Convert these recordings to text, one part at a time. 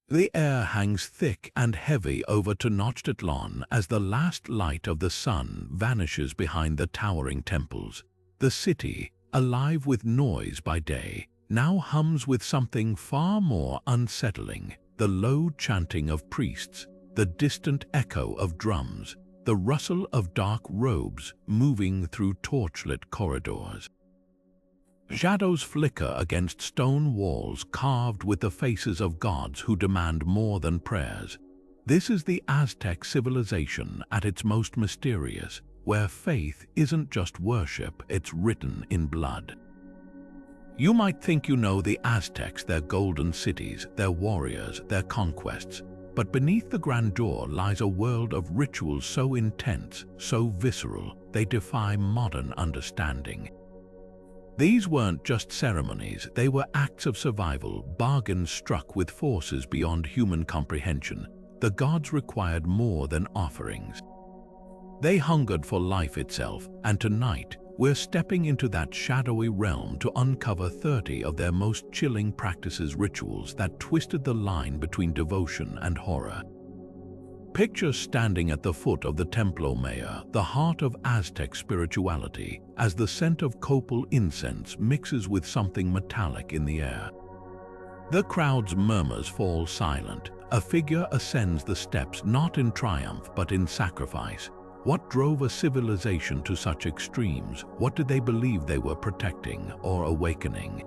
The air hangs thick and heavy over Tenochtitlan as the last light of the sun vanishes behind the towering temples. The city, alive with noise by day, now hums with something far more unsettling: the low chanting of priests, the distant echo of drums, the rustle of dark robes moving through torchlit corridors. Shadows flicker against stone walls carved with the faces of gods who demand more than prayers. This is the Aztec civilization at its most mysterious, where faith isn't just worship, it's written in blood. You might think you know the Aztecs, their golden cities, their warriors, their conquests, but beneath the grandeur lies a world of rituals so intense, so visceral, they defy modern understanding. These weren't just ceremonies, they were acts of survival, bargains struck with forces beyond human comprehension. The gods required more than offerings. They hungered for life itself, and tonight we're stepping into that shadowy realm to uncover 30 of their most chilling practices, rituals that twisted the line between devotion and horror. Picture standing at the foot of the Templo Mayor, the heart of Aztec spirituality, as the scent of copal incense mixes with something metallic in the air. The crowd's murmurs fall silent. A figure ascends the steps, not in triumph but in sacrifice. What drove a civilization to such extremes? What did they believe they were protecting or awakening?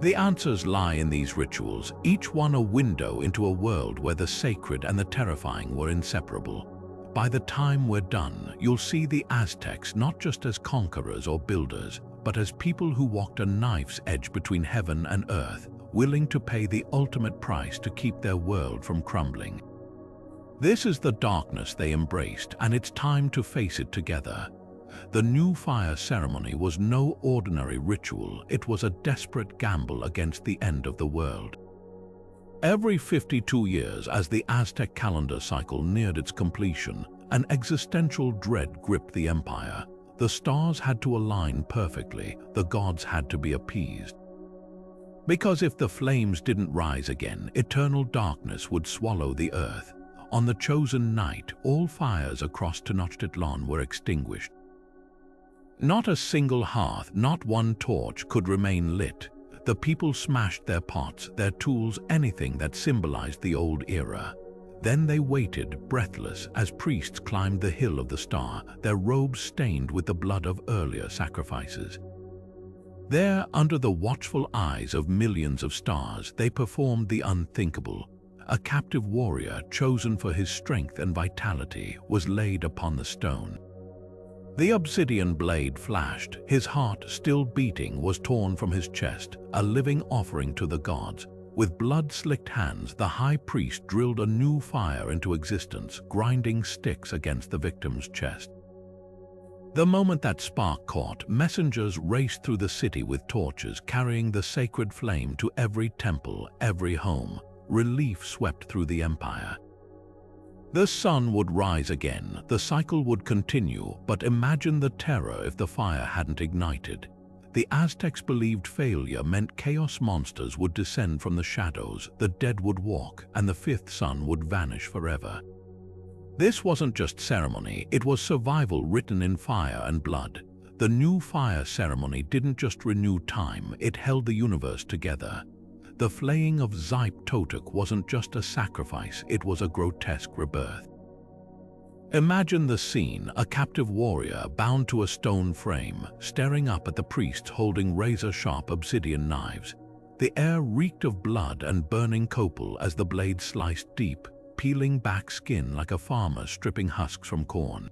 The answers lie in these rituals, each one a window into a world where the sacred and the terrifying were inseparable. By the time we're done, you'll see the Aztecs not just as conquerors or builders, but as people who walked a knife's edge between heaven and earth, willing to pay the ultimate price to keep their world from crumbling. This is the darkness they embraced, and it's time to face it together. The new fire ceremony was no ordinary ritual, it was a desperate gamble against the end of the world. Every 52 years, as the Aztec calendar cycle neared its completion, an existential dread gripped the empire. The stars had to align perfectly, the gods had to be appeased. Because if the flames didn't rise again, eternal darkness would swallow the earth. On the chosen night, all fires across Tenochtitlan were extinguished. Not a single hearth, not one torch could remain lit. The people smashed their pots, their tools, anything that symbolized the old era. Then they waited, breathless, as priests climbed the hill of the star, their robes stained with the blood of earlier sacrifices. There, under the watchful eyes of millions of stars, they performed the unthinkable. A captive warrior, chosen for his strength and vitality, was laid upon the stone. The obsidian blade flashed, his heart, still beating, was torn from his chest, a living offering to the gods. With blood-slicked hands, the high priest drilled a new fire into existence, grinding sticks against the victim's chest. The moment that spark caught, messengers raced through the city with torches, carrying the sacred flame to every temple, every home. Relief swept through the empire. The sun would rise again, the cycle would continue, but imagine the terror if the fire hadn't ignited. The Aztecs believed failure meant chaos monsters would descend from the shadows, the dead would walk, and the fifth sun would vanish forever. This wasn't just ceremony, it was survival written in fire and blood. The new fire ceremony didn't just renew time, it held the universe together. The Flaying of Xipe Totec wasn't just a sacrifice, it was a grotesque rebirth. Imagine the scene: a captive warrior bound to a stone frame, staring up at the priests holding razor-sharp obsidian knives. The air reeked of blood and burning copal as the blade sliced deep, peeling back skin like a farmer stripping husks from corn.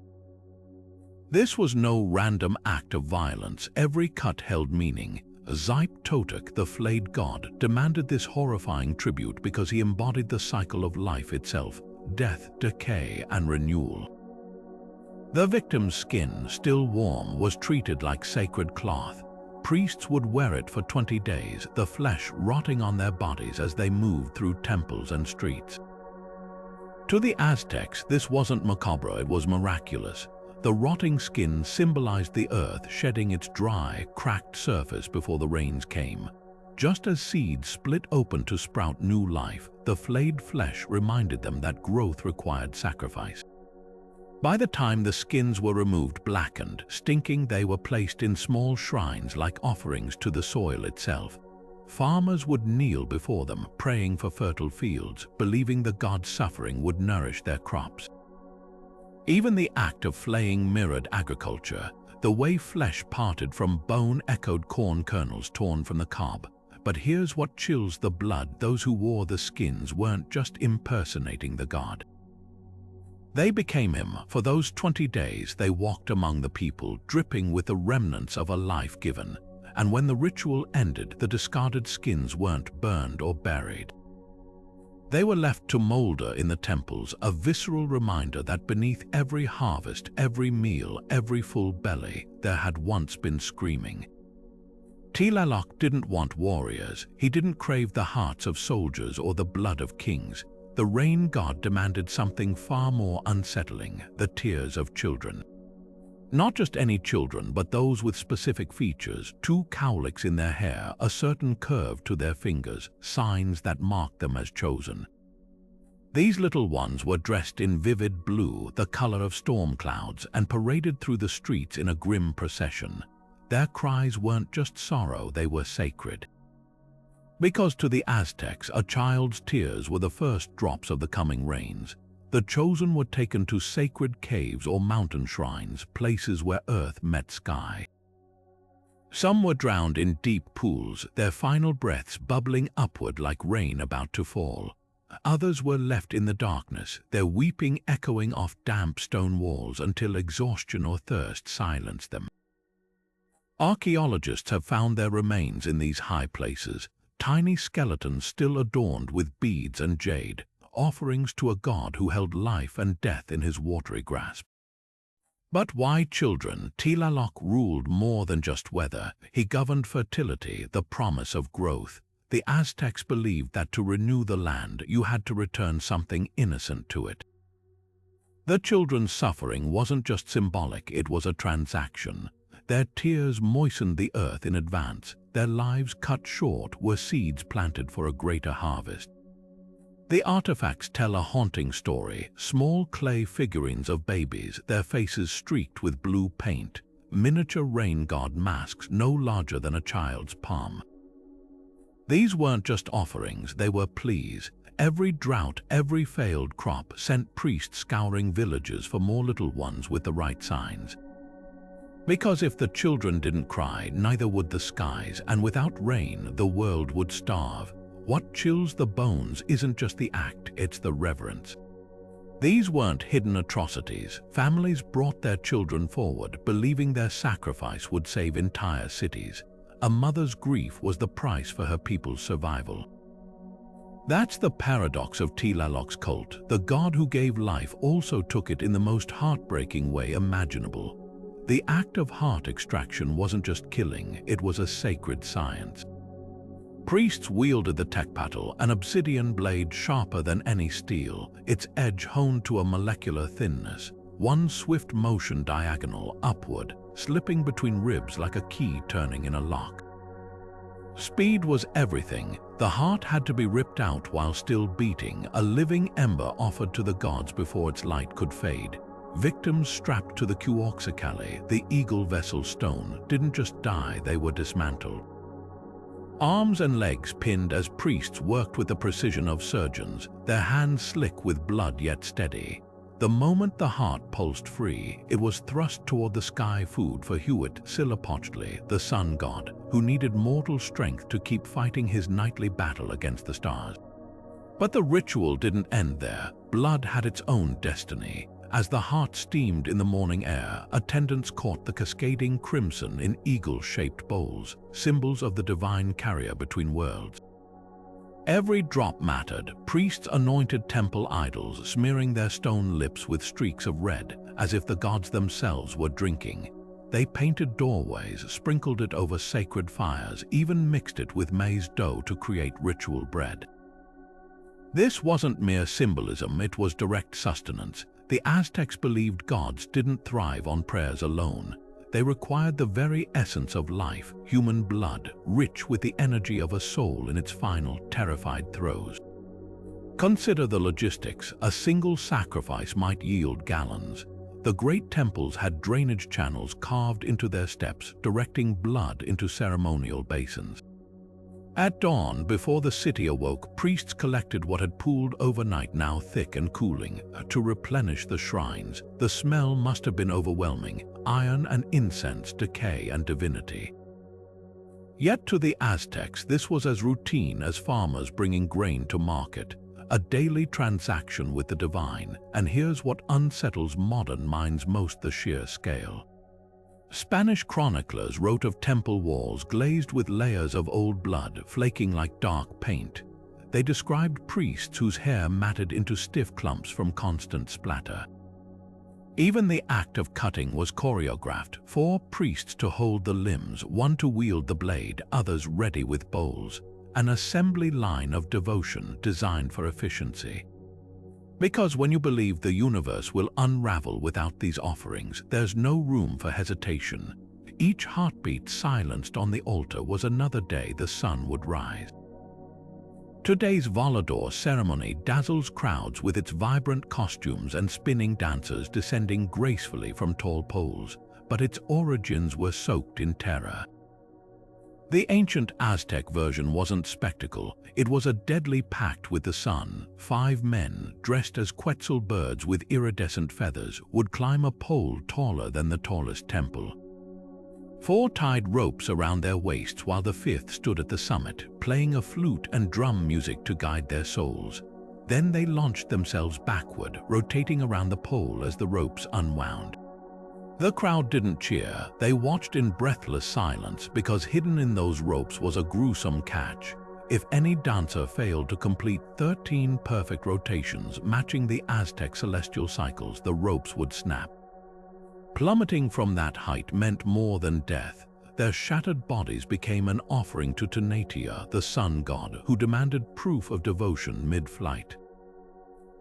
This was no random act of violence, every cut held meaning. Xipe Totec, the flayed god, demanded this horrifying tribute because he embodied the cycle of life itself: death, decay, and renewal. The victim's skin, still warm, was treated like sacred cloth. Priests would wear it for 20 days, the flesh rotting on their bodies as they moved through temples and streets. To the Aztecs, this wasn't macabre, it was miraculous. The rotting skin symbolized the earth shedding its dry, cracked surface before the rains came. Just as seeds split open to sprout new life, the flayed flesh reminded them that growth required sacrifice. By the time the skins were removed blackened, stinking, they were placed in small shrines like offerings to the soil itself. Farmers would kneel before them, praying for fertile fields, believing the god's suffering would nourish their crops. Even the act of flaying mirrored agriculture. The way flesh parted from bone echoed corn kernels torn from the cob. But here's what chills the blood: those who wore the skins weren't just impersonating the god. They became him. For those 20 days they walked among the people, dripping with the remnants of a life given. And when the ritual ended, the discarded skins weren't burned or buried. They were left to molder in the temples, a visceral reminder that beneath every harvest, every meal, every full belly, there had once been screaming. Tlaloc didn't want warriors. He didn't crave the hearts of soldiers or the blood of kings. The rain god demanded something far more unsettling: the tears of children. Not just any children, but those with specific features, 2 cowlicks in their hair, a certain curve to their fingers, signs that marked them as chosen. These little ones were dressed in vivid blue, the color of storm clouds, and paraded through the streets in a grim procession. Their cries weren't just sorrow, they were sacred. Because to the Aztecs, a child's tears were the first drops of the coming rains. The chosen were taken to sacred caves or mountain shrines, places where earth met sky. Some were drowned in deep pools, their final breaths bubbling upward like rain about to fall. Others were left in the darkness, their weeping echoing off damp stone walls until exhaustion or thirst silenced them. Archaeologists have found their remains in these high places, tiny skeletons still adorned with beads and jade, offerings to a god who held life and death in his watery grasp. But why children? Tlaloc ruled more than just weather. He governed fertility, the promise of growth. The Aztecs believed that to renew the land, you had to return something innocent to it. The children's suffering wasn't just symbolic, it was a transaction. Their tears moistened the earth in advance. Their lives cut short were seeds planted for a greater harvest. The artifacts tell a haunting story: small clay figurines of babies, their faces streaked with blue paint, miniature rain god masks no larger than a child's palm. These weren't just offerings, they were pleas. Every drought, every failed crop sent priests scouring villages for more little ones with the right signs. Because if the children didn't cry, neither would the skies, and without rain, the world would starve. What chills the bones isn't just the act, it's the reverence. These weren't hidden atrocities. Families brought their children forward, believing their sacrifice would save entire cities. A mother's grief was the price for her people's survival. That's the paradox of Tlaloc's cult. The god who gave life also took it in the most heartbreaking way imaginable. The act of heart extraction wasn't just killing, it was a sacred science. Priests wielded the tekpatl, an obsidian blade sharper than any steel, its edge honed to a molecular thinness, one swift motion diagonal, upward, slipping between ribs like a key turning in a lock. Speed was everything. The heart had to be ripped out while still beating, a living ember offered to the gods before its light could fade. Victims strapped to the Cuauhxicalli, the eagle vessel stone, didn't just die, they were dismantled. Arms and legs pinned as priests worked with the precision of surgeons, their hands slick with blood yet steady. The moment the heart pulsed free, it was thrust toward the sky, food for Huitzilopochtli, the sun god, who needed mortal strength to keep fighting his nightly battle against the stars. But the ritual didn't end there. Blood had its own destiny. As the heart steamed in the morning air, attendants caught the cascading crimson in eagle-shaped bowls, symbols of the divine carrier between worlds. Every drop mattered. Priests anointed temple idols, smearing their stone lips with streaks of red, as if the gods themselves were drinking. They painted doorways, sprinkled it over sacred fires, even mixed it with maize dough to create ritual bread. This wasn't mere symbolism, it was direct sustenance. The Aztecs believed gods didn't thrive on prayers alone. They required the very essence of life, human blood, rich with the energy of a soul in its final, terrified throes. Consider the logistics. A single sacrifice might yield gallons. The great temples had drainage channels carved into their steps, directing blood into ceremonial basins. At dawn, before the city awoke, priests collected what had pooled overnight, now thick and cooling, to replenish the shrines. The smell must have been overwhelming: iron and incense, decay and divinity. Yet to the Aztecs, this was as routine as farmers bringing grain to market, a daily transaction with the divine. And here's what unsettles modern minds most: the sheer scale. Spanish chroniclers wrote of temple walls glazed with layers of old blood, flaking like dark paint. They described priests whose hair matted into stiff clumps from constant splatter. Even the act of cutting was choreographed: 4 priests to hold the limbs, 1 to wield the blade, others ready with bowls. An assembly line of devotion designed for efficiency. Because when you believe the universe will unravel without these offerings, there's no room for hesitation. Each heartbeat silenced on the altar was another day the sun would rise. Today's Volador ceremony dazzles crowds with its vibrant costumes and spinning dancers descending gracefully from tall poles, but its origins were soaked in terror. The ancient Aztec version wasn't spectacle, it was a deadly pact with the sun. 5 men, dressed as Quetzal birds with iridescent feathers, would climb a pole taller than the tallest temple. 4 tied ropes around their waists while the 5th stood at the summit, playing a flute and drum music to guide their souls. Then they launched themselves backward, rotating around the pole as the ropes unwound. The crowd didn't cheer, they watched in breathless silence, because hidden in those ropes was a gruesome catch. If any dancer failed to complete 13 perfect rotations matching the Aztec celestial cycles, the ropes would snap. Plummeting from that height meant more than death. Their shattered bodies became an offering to Tenochtitlan, the sun god, who demanded proof of devotion mid-flight.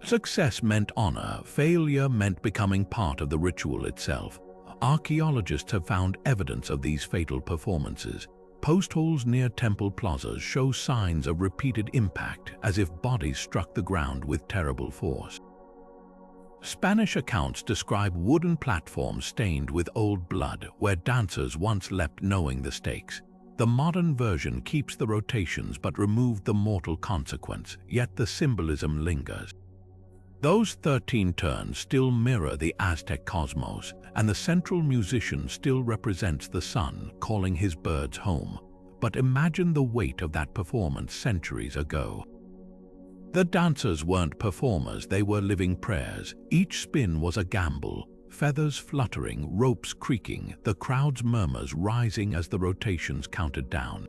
Success meant honor, failure meant becoming part of the ritual itself. Archaeologists have found evidence of these fatal performances. Post holes near temple plazas show signs of repeated impact, as if bodies struck the ground with terrible force. Spanish accounts describe wooden platforms stained with old blood, where dancers once leapt knowing the stakes. The modern version keeps the rotations but removed the mortal consequence, yet the symbolism lingers. Those 13 turns still mirror the Aztec cosmos, and the central musician still represents the sun calling his birds home. But imagine the weight of that performance centuries ago. The dancers weren't performers, they were living prayers. Each spin was a gamble, feathers fluttering, ropes creaking, the crowd's murmurs rising as the rotations counted down.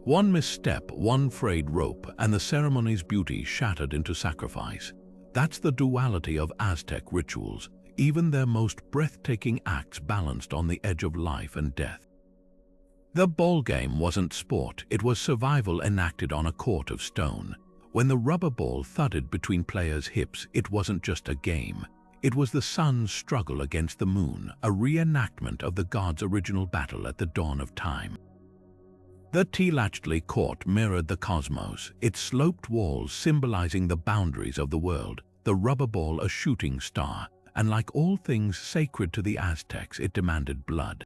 One misstep, one frayed rope, and the ceremony's beauty shattered into sacrifice. That's the duality of Aztec rituals, even their most breathtaking acts balanced on the edge of life and death. The ballgame wasn't sport, it was survival enacted on a court of stone. When the rubber ball thudded between players' hips, it wasn't just a game. It was the sun's struggle against the moon, a reenactment of the gods' original battle at the dawn of time. The Tenochtitlan court mirrored the cosmos, its sloped walls symbolizing the boundaries of the world, the rubber ball a shooting star, and like all things sacred to the Aztecs, it demanded blood.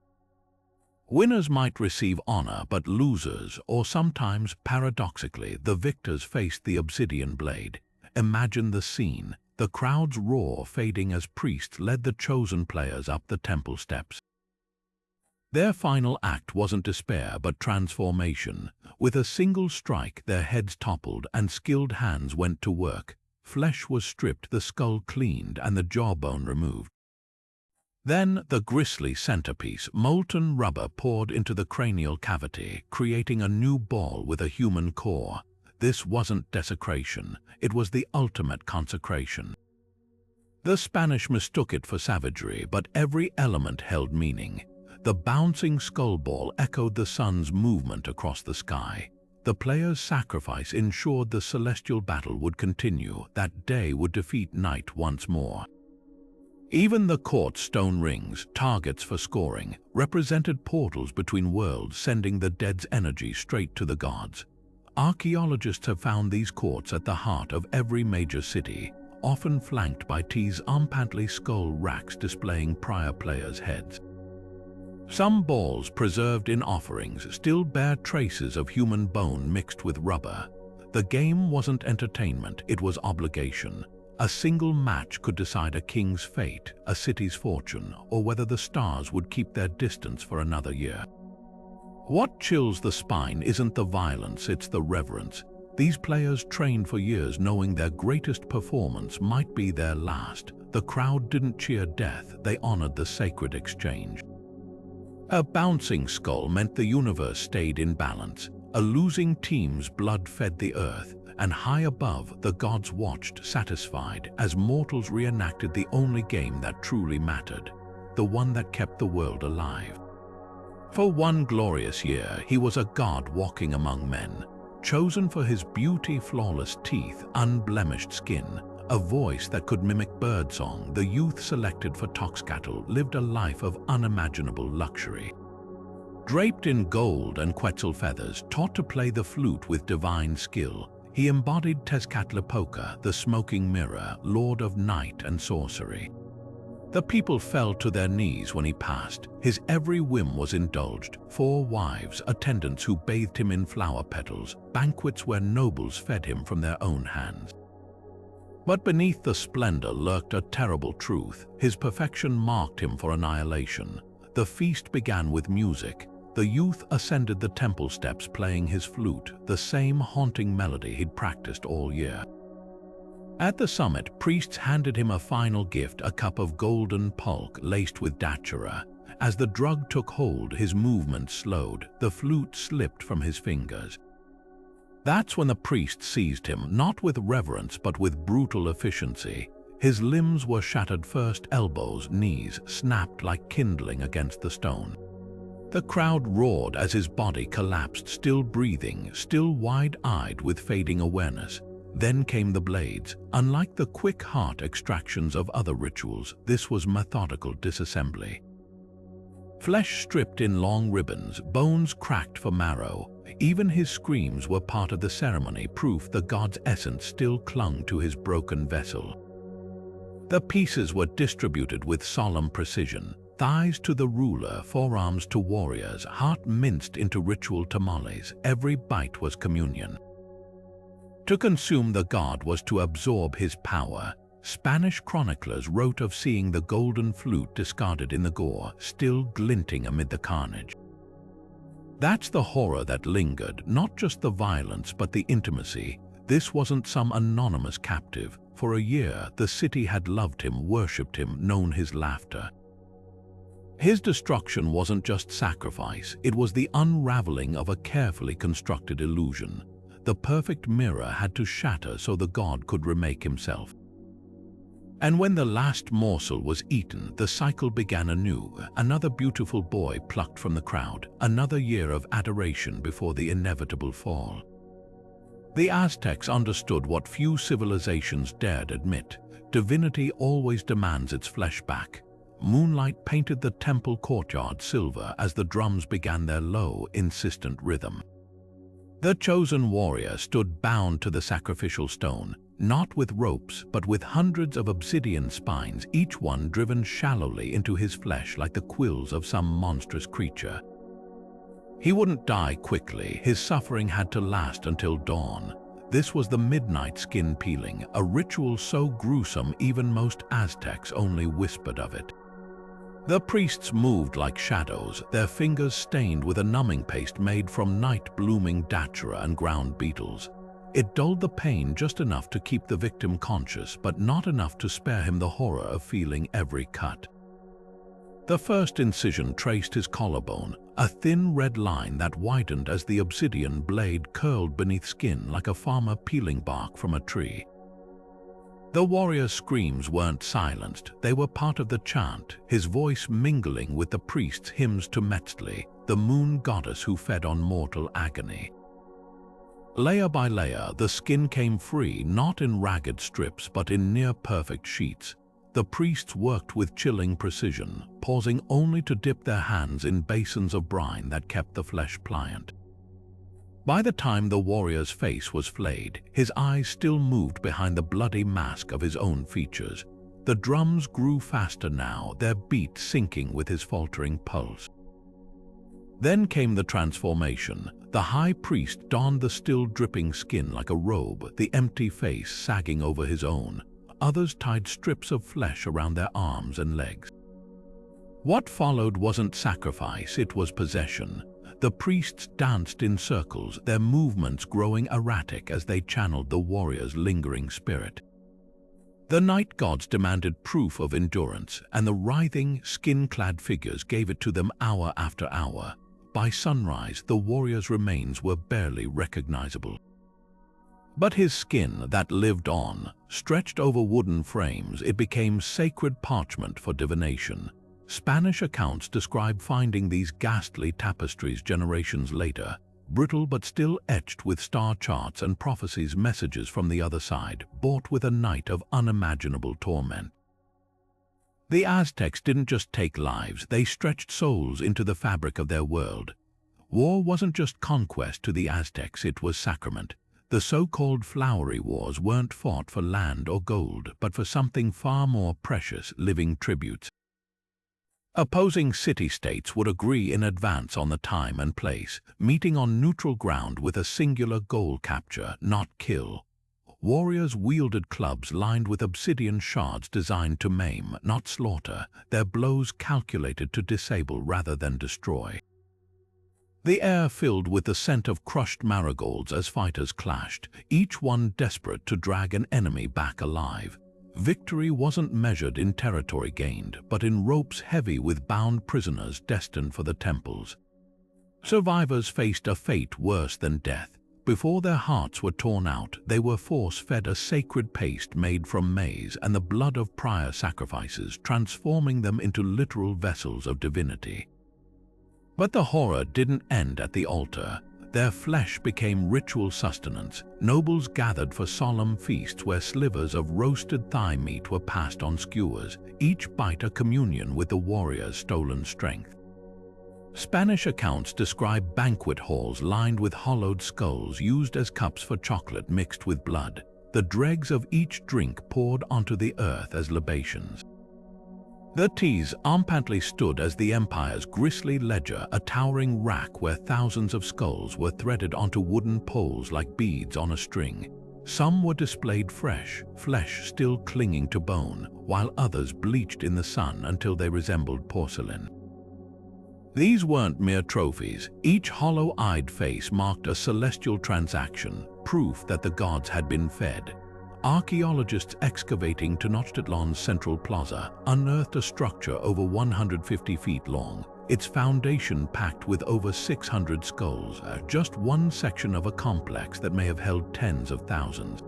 Winners might receive honor, but losers, or sometimes paradoxically, the victors, faced the obsidian blade. Imagine the scene, the crowd's roar fading as priests led the chosen players up the temple steps. Their final act wasn't despair, but transformation. With a single strike, their heads toppled and skilled hands went to work. Flesh was stripped, the skull cleaned, and the jawbone removed. Then the grisly centerpiece, molten rubber poured into the cranial cavity, creating a new ball with a human core. This wasn't desecration, it was the ultimate consecration. The Spanish mistook it for savagery, but every element held meaning. The bouncing skull ball echoed the sun's movement across the sky. The player's sacrifice ensured the celestial battle would continue, that day would defeat night once more. Even the court's stone rings, targets for scoring, represented portals between worlds, sending the dead's energy straight to the gods. Archaeologists have found these courts at the heart of every major city, often flanked by unpaintly skull racks displaying prior players' heads. Some balls preserved in offerings still bear traces of human bone mixed with rubber. The game wasn't entertainment, it was obligation. A single match could decide a king's fate, a city's fortune, or whether the stars would keep their distance for another year. What chills the spine isn't the violence, it's the reverence. These players trained for years knowing their greatest performance might be their last. The crowd didn't cheer death, they honored the sacred exchange. A bouncing skull meant the universe stayed in balance. A losing team's blood fed the earth, and high above, the gods watched, satisfied, as mortals reenacted the only game that truly mattered, the one that kept the world alive. For one glorious year, he was a god walking among men, chosen for his beauty, flawless teeth, unblemished skin, a voice that could mimic birdsong. The youth selected for Tenochtitlan lived a life of unimaginable luxury. Draped in gold and quetzal feathers, taught to play the flute with divine skill, he embodied Tezcatlipoca, the smoking mirror, lord of night and sorcery. The people fell to their knees when he passed. His every whim was indulged. 4 wives, attendants who bathed him in flower petals, banquets where nobles fed him from their own hands. But beneath the splendor lurked a terrible truth. His perfection marked him for annihilation. The feast began with music. The youth ascended the temple steps playing his flute, the same haunting melody he'd practiced all year. At the summit, priests handed him a final gift, a cup of golden pulque laced with datura. As the drug took hold, his movements slowed. The flute slipped from his fingers. That's when the priest seized him, not with reverence but with brutal efficiency. His limbs were shattered first, elbows, knees, snapped like kindling against the stone. The crowd roared as his body collapsed, still breathing, still wide-eyed with fading awareness. Then came the blades. Unlike the quick heart extractions of other rituals, this was methodical disassembly. Flesh stripped in long ribbons, bones cracked for marrow. Even his screams were part of the ceremony, proof the god's essence still clung to his broken vessel. The pieces were distributed with solemn precision. Thighs to the ruler, forearms to warriors, heart minced into ritual tamales. Every bite was communion. To consume the god was to absorb his power. Spanish chroniclers wrote of seeing the golden flute discarded in the gore, still glinting amid the carnage. That's the horror that lingered, not just the violence but the intimacy. This wasn't some anonymous captive. For a year, the city had loved him, worshipped him, known his laughter. His destruction wasn't just sacrifice, it was the unraveling of a carefully constructed illusion. The perfect mirror had to shatter so the god could remake himself. And when the last morsel was eaten, the cycle began anew. Another beautiful boy plucked from the crowd, another year of adoration before the inevitable fall. The Aztecs understood what few civilizations dared admit. Divinity always demands its flesh back. Moonlight painted the temple courtyard silver as the drums began their low, insistent rhythm. The chosen warrior stood bound to the sacrificial stone, not with ropes, but with hundreds of obsidian spines, each one driven shallowly into his flesh like the quills of some monstrous creature. He wouldn't die quickly, his suffering had to last until dawn. This was the midnight skin peeling, a ritual so gruesome even most Aztecs only whispered of it. The priests moved like shadows, their fingers stained with a numbing paste made from night-blooming datura and ground beetles. It dulled the pain just enough to keep the victim conscious, but not enough to spare him the horror of feeling every cut. The first incision traced his collarbone, a thin red line that whitened as the obsidian blade curled beneath skin like a farmer peeling bark from a tree. The warrior's screams weren't silenced, they were part of the chant, his voice mingling with the priest's hymns to Metzli, the moon goddess who fed on mortal agony. Layer by layer, the skin came free, not in ragged strips but in near-perfect sheets. The priests worked with chilling precision, pausing only to dip their hands in basins of brine that kept the flesh pliant. By the time the warrior's face was flayed, his eyes still moved behind the bloody mask of his own features. The drums grew faster now, their beat syncing with his faltering pulse. Then came the transformation. The high priest donned the still dripping skin like a robe, the empty face sagging over his own. Others tied strips of flesh around their arms and legs. What followed wasn't sacrifice, it was possession. The priests danced in circles, their movements growing erratic as they channeled the warrior's lingering spirit. The night gods demanded proof of endurance, and the writhing, skin-clad figures gave it to them hour after hour. By sunrise, the warrior's remains were barely recognizable. But his skin, that lived on, stretched over wooden frames, it became sacred parchment for divination. Spanish accounts describe finding these ghastly tapestries generations later, brittle but still etched with star charts and prophecies, messages from the other side, bought with a night of unimaginable torment. The Aztecs didn't just take lives, they stretched souls into the fabric of their world. War wasn't just conquest to the Aztecs, it was sacrament. The so-called flowery wars weren't fought for land or gold, but for something far more precious, living tributes. Opposing city-states would agree in advance on the time and place, meeting on neutral ground with a singular goal: capture, not kill. Warriors wielded clubs lined with obsidian shards designed to maim, not slaughter, their blows calculated to disable rather than destroy. The air filled with the scent of crushed marigolds as fighters clashed, each one desperate to drag an enemy back alive. Victory wasn't measured in territory gained, but in ropes heavy with bound prisoners destined for the temples. Survivors faced a fate worse than death. Before their hearts were torn out, they were force-fed a sacred paste made from maize and the blood of prior sacrifices, transforming them into literal vessels of divinity. But the horror didn't end at the altar. Their flesh became ritual sustenance. Nobles gathered for solemn feasts where slivers of roasted thigh meat were passed on skewers, each bite a communion with the warrior's stolen strength. Spanish accounts describe banquet halls lined with hollowed skulls used as cups for chocolate mixed with blood, the dregs of each drink poured onto the earth as libations. The Ts rampantly stood as the empire's grisly ledger, a towering rack where thousands of skulls were threaded onto wooden poles like beads on a string. Some were displayed fresh, flesh still clinging to bone, while others bleached in the sun until they resembled porcelain. These weren't mere trophies. Each hollow-eyed face marked a celestial transaction, proof that the gods had been fed. Archaeologists excavating Tenochtitlan's central plaza unearthed a structure over 150 feet long, its foundation packed with over 600 skulls, just one section of a complex that may have held tens of thousands.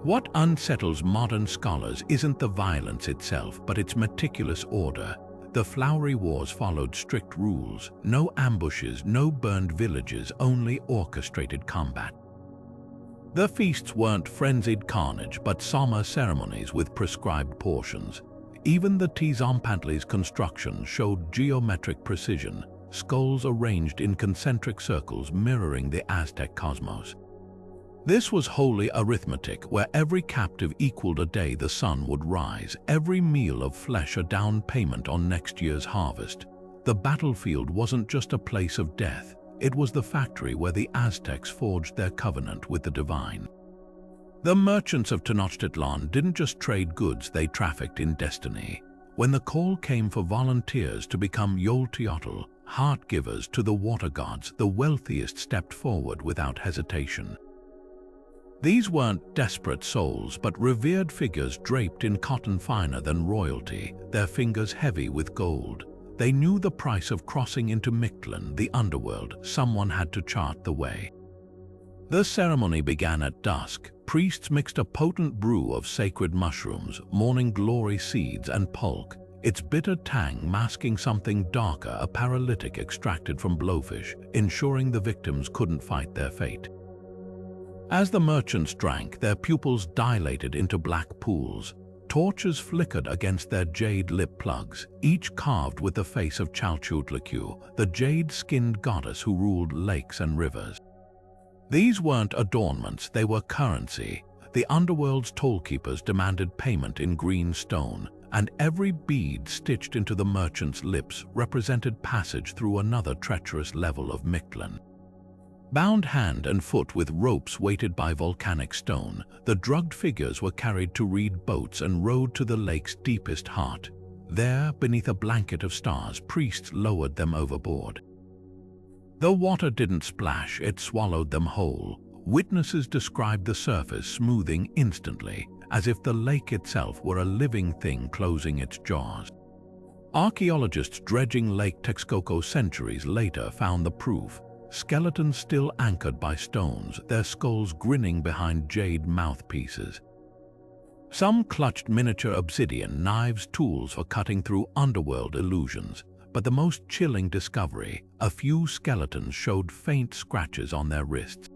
What unsettles modern scholars isn't the violence itself, but its meticulous order. The flowery wars followed strict rules: no ambushes, no burned villages, only orchestrated combat. The feasts weren't frenzied carnage, but somber ceremonies with prescribed portions. Even the Tzompantli's construction showed geometric precision, skulls arranged in concentric circles mirroring the Aztec cosmos. This was holy arithmetic, where every captive equaled a day the sun would rise, every meal of flesh a down payment on next year's harvest. The battlefield wasn't just a place of death. It was the factory where the Aztecs forged their covenant with the divine. The merchants of Tenochtitlan didn't just trade goods, they trafficked in destiny. When the call came for volunteers to become Yolteotl, heart-givers to the water gods, the wealthiest stepped forward without hesitation. These weren't desperate souls, but revered figures draped in cotton finer than royalty, their fingers heavy with gold. They knew the price of crossing into Mictlan, the underworld. Someone had to chart the way. The ceremony began at dusk. Priests mixed a potent brew of sacred mushrooms, morning glory seeds, and pulque, its bitter tang masking something darker, a paralytic extracted from blowfish, ensuring the victims couldn't fight their fate. As the merchants drank, their pupils dilated into black pools. Torches flickered against their jade lip plugs, each carved with the face of Chalchutlicue, the jade-skinned goddess who ruled lakes and rivers. These weren't adornments, they were currency. The underworld's tollkeepers demanded payment in green stone, and every bead stitched into the merchant's lips represented passage through another treacherous level of Mictlan. Bound hand and foot with ropes weighted by volcanic stone, the drugged figures were carried to reed boats and rowed to the lake's deepest heart. There, beneath a blanket of stars, priests lowered them overboard. The water didn't splash, it swallowed them whole. Witnesses described the surface smoothing instantly, as if the lake itself were a living thing closing its jaws. Archaeologists dredging Lake Texcoco centuries later found the proof. Skeletons still anchored by stones, their skulls grinning behind jade mouthpieces. Some clutched miniature obsidian, knives, tools for cutting through underworld illusions. But the most chilling discovery, a few skeletons showed faint scratches on their wrists.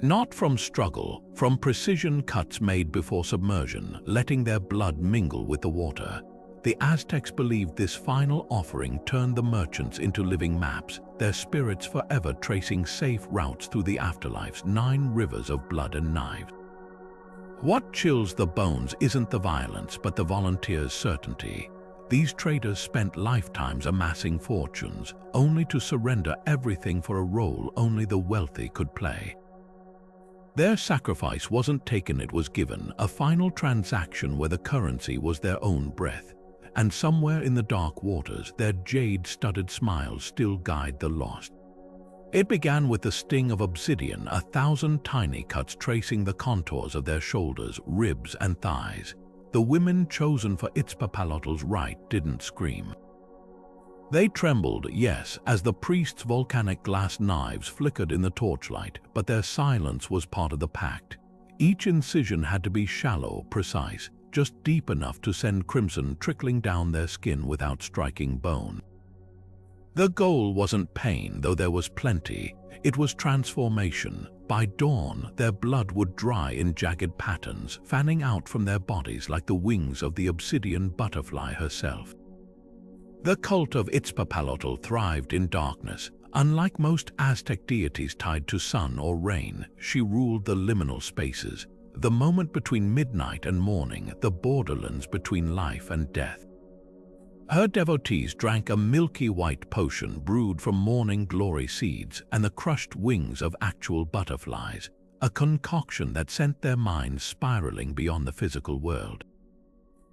Not from struggle, from precision cuts made before submersion, letting their blood mingle with the water. The Aztecs believed this final offering turned the merchants into living maps, their spirits forever tracing safe routes through the afterlife's 9 rivers of blood and knives. What chills the bones isn't the violence, but the volunteers' certainty. These traders spent lifetimes amassing fortunes, only to surrender everything for a role only the wealthy could play. Their sacrifice wasn't taken, it was given, a final transaction where the currency was their own breath. And somewhere in the dark waters, their jade-studded smiles still guide the lost. It began with the sting of obsidian, 1,000 tiny cuts tracing the contours of their shoulders, ribs, and thighs. The women chosen for Itzpapalotl's rite didn't scream. They trembled, yes, as the priest's volcanic glass knives flickered in the torchlight, but their silence was part of the pact. Each incision had to be shallow, precise, just deep enough to send crimson trickling down their skin without striking bone. The goal wasn't pain, though there was plenty. It was transformation. By dawn, their blood would dry in jagged patterns, fanning out from their bodies like the wings of the obsidian butterfly herself. The cult of Itzpapalotl thrived in darkness. Unlike most Aztec deities tied to sun or rain, she ruled the liminal spaces, the moment between midnight and morning, the borderlands between life and death. Her devotees drank a milky white potion brewed from morning glory seeds and the crushed wings of actual butterflies, a concoction that sent their minds spiraling beyond the physical world.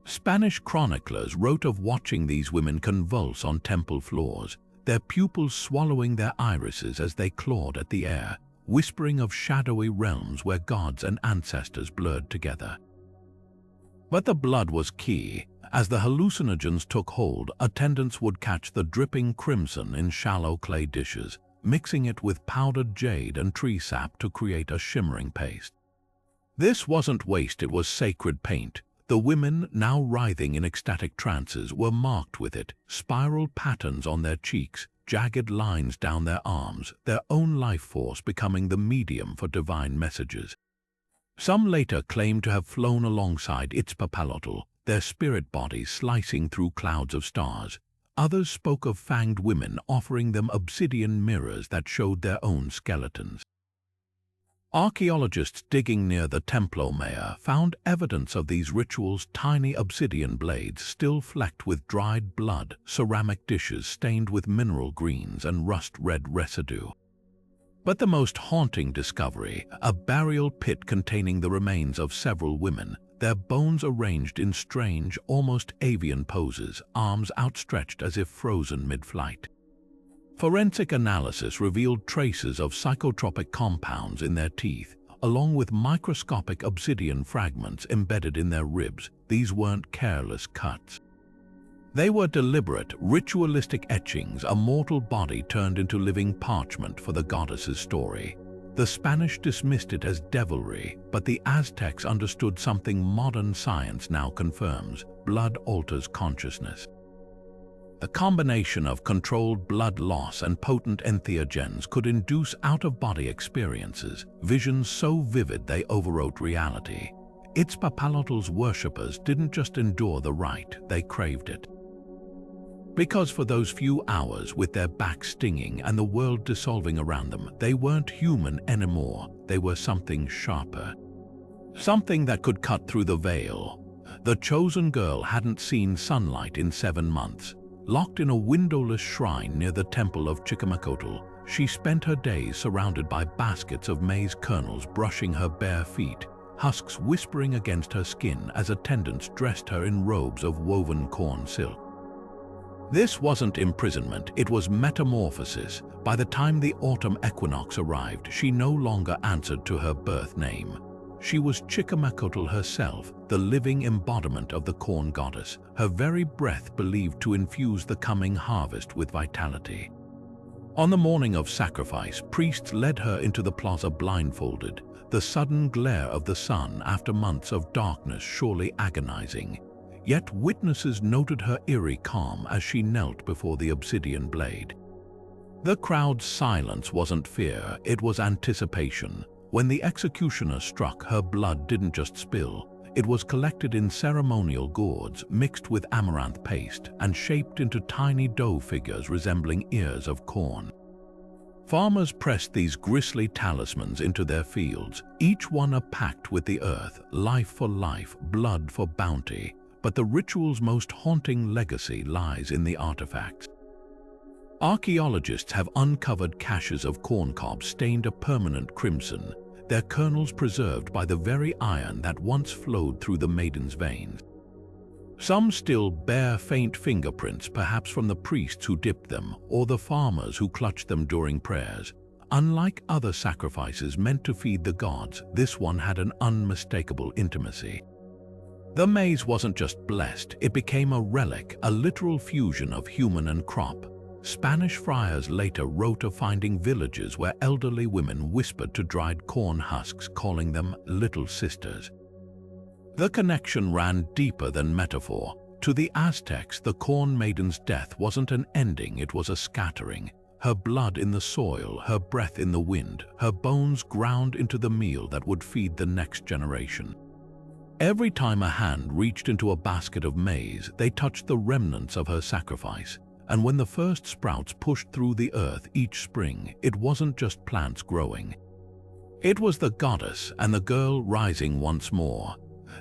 Spanish chroniclers wrote of watching these women convulse on temple floors, their pupils swallowing their irises as they clawed at the air, whispering of shadowy realms where gods and ancestors blurred together. But the blood was key. As the hallucinogens took hold, attendants would catch the dripping crimson in shallow clay dishes, mixing it with powdered jade and tree sap to create a shimmering paste. This wasn't waste, it was sacred paint. The women, now writhing in ecstatic trances, were marked with it, spiral patterns on their cheeks, jagged lines down their arms, their own life force becoming the medium for divine messages. Some later claimed to have flown alongside Itzpapalotl, their spirit bodies slicing through clouds of stars. Others spoke of fanged women offering them obsidian mirrors that showed their own skeletons. Archaeologists digging near the Templo Mayor found evidence of these rituals, tiny obsidian blades still flecked with dried blood, ceramic dishes stained with mineral greens and rust-red residue. But the most haunting discovery, a burial pit containing the remains of several women, their bones arranged in strange, almost avian poses, arms outstretched as if frozen mid-flight. Forensic analysis revealed traces of psychotropic compounds in their teeth, along with microscopic obsidian fragments embedded in their ribs. These weren't careless cuts. They were deliberate, ritualistic etchings, a mortal body turned into living parchment for the goddess's story. The Spanish dismissed it as devilry, but the Aztecs understood something modern science now confirms: blood alters consciousness. The combination of controlled blood loss and potent entheogens could induce out-of-body experiences, visions so vivid they overwrote reality. Itzpapalotl's worshippers didn't just endure the rite, they craved it. Because for those few hours, with their backs stinging and the world dissolving around them, they weren't human anymore. They were something sharper. Something that could cut through the veil. The chosen girl hadn't seen sunlight in 7 months. Locked in a windowless shrine near the temple of Chichimequotl, she spent her days surrounded by baskets of maize kernels brushing her bare feet, husks whispering against her skin as attendants dressed her in robes of woven corn silk. This wasn't imprisonment, it was metamorphosis. By the time the autumn equinox arrived, she no longer answered to her birth name. She was Chichimequotl herself, the living embodiment of the corn goddess, her very breath believed to infuse the coming harvest with vitality. On the morning of sacrifice, priests led her into the plaza blindfolded, the sudden glare of the sun after months of darkness surely agonizing. Yet witnesses noted her eerie calm as she knelt before the obsidian blade. The crowd's silence wasn't fear, it was anticipation. When the executioner struck, her blood didn't just spill. It was collected in ceremonial gourds, mixed with amaranth paste, and shaped into tiny dough figures resembling ears of corn. Farmers pressed these grisly talismans into their fields, each one a pact with the earth, life for life, blood for bounty. But the ritual's most haunting legacy lies in the artifacts. Archaeologists have uncovered caches of corn cobs stained a permanent crimson, their kernels preserved by the very iron that once flowed through the maiden's veins. Some still bear faint fingerprints, perhaps from the priests who dipped them or the farmers who clutched them during prayers. Unlike other sacrifices meant to feed the gods, this one had an unmistakable intimacy. The maize wasn't just blessed, it became a relic, a literal fusion of human and crop. Spanish friars later wrote of finding villages where elderly women whispered to dried corn husks, calling them little sisters. The connection ran deeper than metaphor. To the Aztecs, the corn maiden's death wasn't an ending, it was a scattering. Her blood in the soil, her breath in the wind, her bones ground into the meal that would feed the next generation. Every time a hand reached into a basket of maize, they touched the remnants of her sacrifice. And when the first sprouts pushed through the earth each spring, it wasn't just plants growing. It was the goddess and the girl rising once more.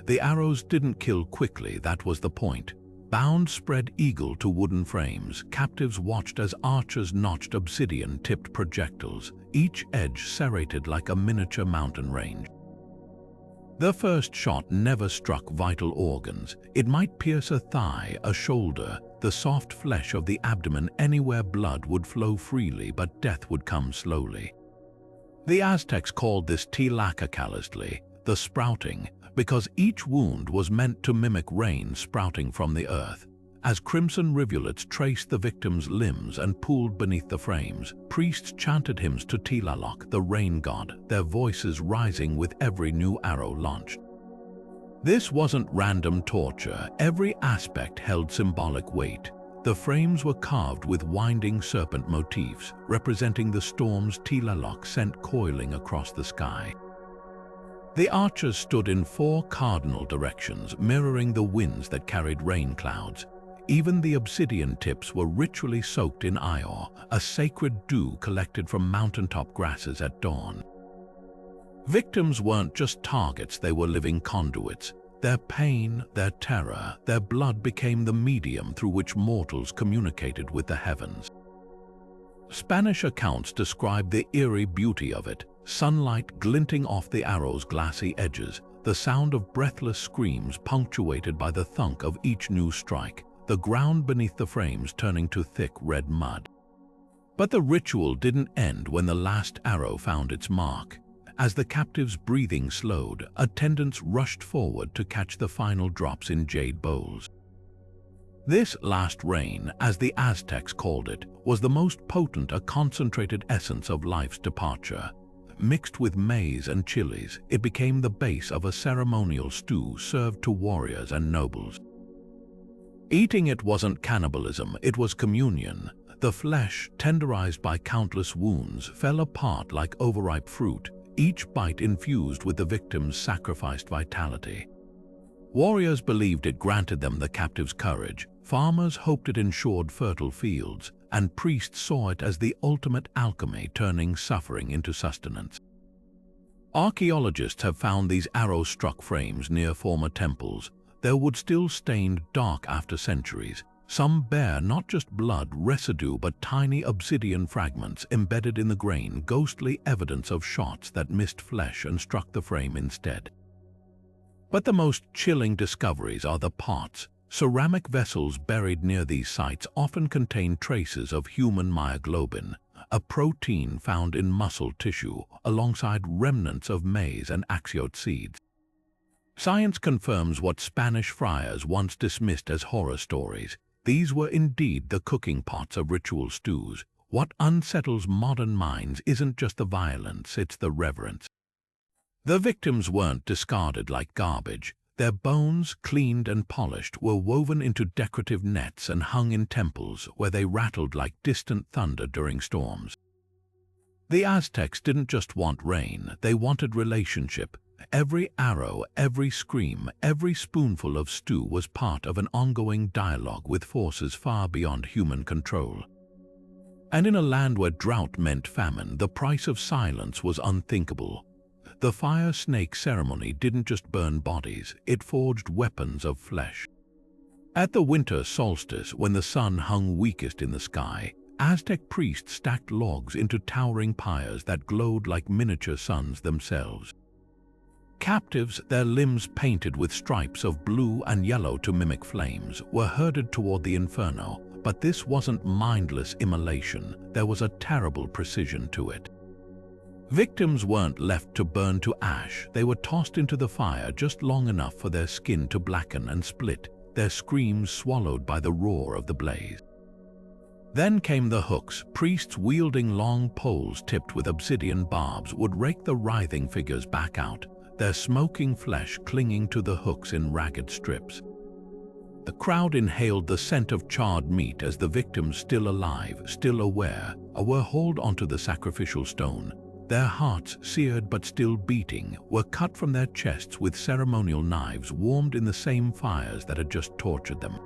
The arrows didn't kill quickly, that was the point. Bound spread eagle to wooden frames, captives watched as archers notched obsidian-tipped projectiles, each edge serrated like a miniature mountain range. The first shot never struck vital organs. It might pierce a thigh, a shoulder, the soft flesh of the abdomen. Anywhere blood would flow freely, but death would come slowly. The Aztecs called this Tlaloc, the sprouting, because each wound was meant to mimic rain sprouting from the earth. As crimson rivulets traced the victim's limbs and pooled beneath the frames, priests chanted hymns to Tlaloc, the rain god, their voices rising with every new arrow launched. This wasn't random torture, every aspect held symbolic weight. The frames were carved with winding serpent motifs, representing the storms Tlaloc sent coiling across the sky. The archers stood in 4 cardinal directions, mirroring the winds that carried rain clouds. Even the obsidian tips were ritually soaked in ior, a sacred dew collected from mountaintop grasses at dawn. Victims weren't just targets, they were living conduits. Their pain, their terror, their blood became the medium through which mortals communicated with the heavens. Spanish accounts describe the eerie beauty of it, sunlight glinting off the arrow's glassy edges, the sound of breathless screams punctuated by the thunk of each new strike, the ground beneath the frames turning to thick red mud. But the ritual didn't end when the last arrow found its mark. As the captive's breathing slowed, attendants rushed forward to catch the final drops in jade bowls. This last rain, as the Aztecs called it, was the most potent, a concentrated essence of life's departure. Mixed with maize and chilies, it became the base of a ceremonial stew served to warriors and nobles. Eating it wasn't cannibalism, it was communion. The flesh, tenderized by countless wounds, fell apart like overripe fruit, each bite infused with the victim's sacrificed vitality. Warriors believed it granted them the captive's courage, Farmers hoped it ensured fertile fields, and priests saw it as the ultimate alchemy, turning suffering into sustenance. Archaeologists have found these arrow-struck frames near former temples, their wood still stained dark after centuries. Some bear not just blood residue but tiny obsidian fragments embedded in the grain, ghostly evidence of shots that missed flesh and struck the frame instead. But the most chilling discoveries are the pots. Ceramic vessels buried near these sites often contain traces of human myoglobin, a protein found in muscle tissue, alongside remnants of maize and axiote seeds. Science confirms what Spanish friars once dismissed as horror stories. These were indeed the cooking pots of ritual stews. What unsettles modern minds isn't just the violence, it's the reverence. The victims weren't discarded like garbage. Their bones, cleaned and polished, were woven into decorative nets and hung in temples where they rattled like distant thunder during storms. The Aztecs didn't just want rain, they wanted relationship. Every arrow, every scream, every spoonful of stew was part of an ongoing dialogue with forces far beyond human control. And in a land where drought meant famine, the price of silence was unthinkable. The fire snake ceremony didn't just burn bodies, it forged weapons of flesh. At the winter solstice, when the sun hung weakest in the sky, Aztec priests stacked logs into towering pyres that glowed like miniature suns themselves. Captives, their limbs painted with stripes of blue and yellow to mimic flames, were herded toward the inferno, but this wasn't mindless immolation, there was a terrible precision to it. Victims weren't left to burn to ash, they were tossed into the fire just long enough for their skin to blacken and split, their screams swallowed by the roar of the blaze. Then came the hooks. Priests wielding long poles tipped with obsidian barbs would rake the writhing figures back out, their smoking flesh clinging to the hooks in ragged strips. The crowd inhaled the scent of charred meat as the victims, still alive, still aware, were hauled onto the sacrificial stone. Their hearts, seared but still beating, were cut from their chests with ceremonial knives warmed in the same fires that had just tortured them.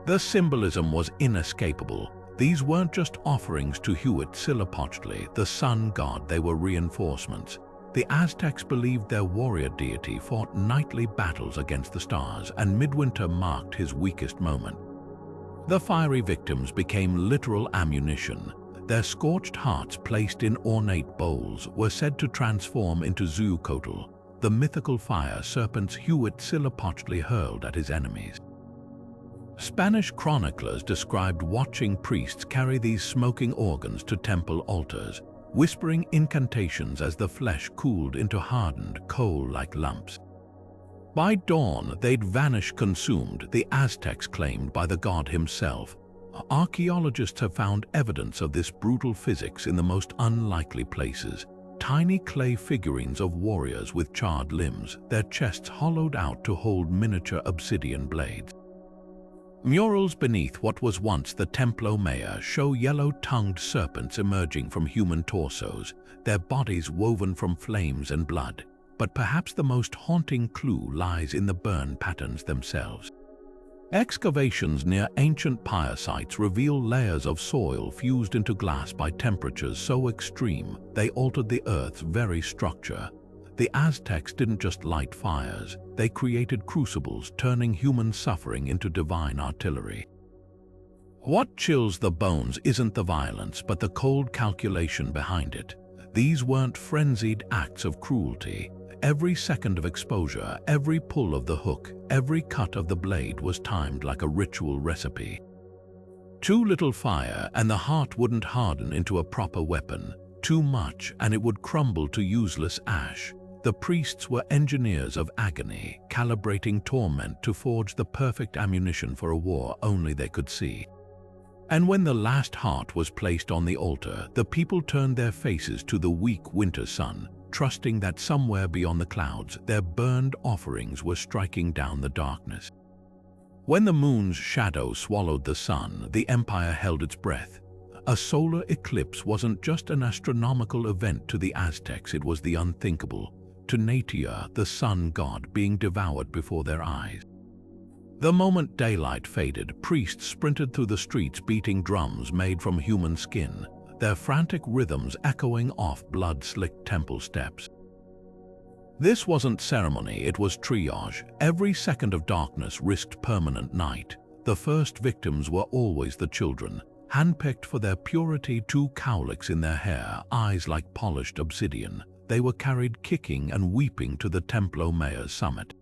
The symbolism was inescapable. These weren't just offerings to Huitzilopochtli, the sun god, they were reinforcements. The Aztecs believed their warrior deity fought nightly battles against the stars, and midwinter marked his weakest moment. The fiery victims became literal ammunition. Their scorched hearts, placed in ornate bowls, were said to transform into Zucotl, the mythical fire serpents Huitzilopochtli hurled at his enemies. Spanish chroniclers described watching priests carry these smoking organs to temple altars, whispering incantations as the flesh cooled into hardened, coal-like lumps. By dawn, they'd vanish consumed, the Aztecs claimed, by the god himself. Archaeologists have found evidence of this brutal physics in the most unlikely places. Tiny clay figurines of warriors with charred limbs, their chests hollowed out to hold miniature obsidian blades. Murals beneath what was once the Templo Maya show yellow-tongued serpents emerging from human torsos, their bodies woven from flames and blood. But perhaps the most haunting clue lies in the burn patterns themselves. Excavations near ancient pyre sites reveal layers of soil fused into glass by temperatures so extreme they altered the Earth's very structure. The Aztecs didn't just light fires, they created crucibles, turning human suffering into divine artillery. What chills the bones isn't the violence, but the cold calculation behind it. These weren't frenzied acts of cruelty. Every second of exposure, every pull of the hook, every cut of the blade was timed like a ritual recipe. Too little fire and the heart wouldn't harden into a proper weapon. Too much and it would crumble to useless ash. The priests were engineers of agony, calibrating torment to forge the perfect ammunition for a war only they could see. And when the last heart was placed on the altar, the people turned their faces to the weak winter sun, trusting that somewhere beyond the clouds, their burned offerings were striking down the darkness. When the moon's shadow swallowed the sun, the empire held its breath. A solar eclipse wasn't just an astronomical event to the Aztecs, it was the unthinkable. To Natia, the sun god, being devoured before their eyes. The moment daylight faded, priests sprinted through the streets beating drums made from human skin, their frantic rhythms echoing off blood-slicked temple steps. This wasn't ceremony, it was triage. Every second of darkness risked permanent night. The first victims were always the children, handpicked for their purity, two cowlicks in their hair, eyes like polished obsidian. They were carried kicking and weeping to the Templo Mayor's summit.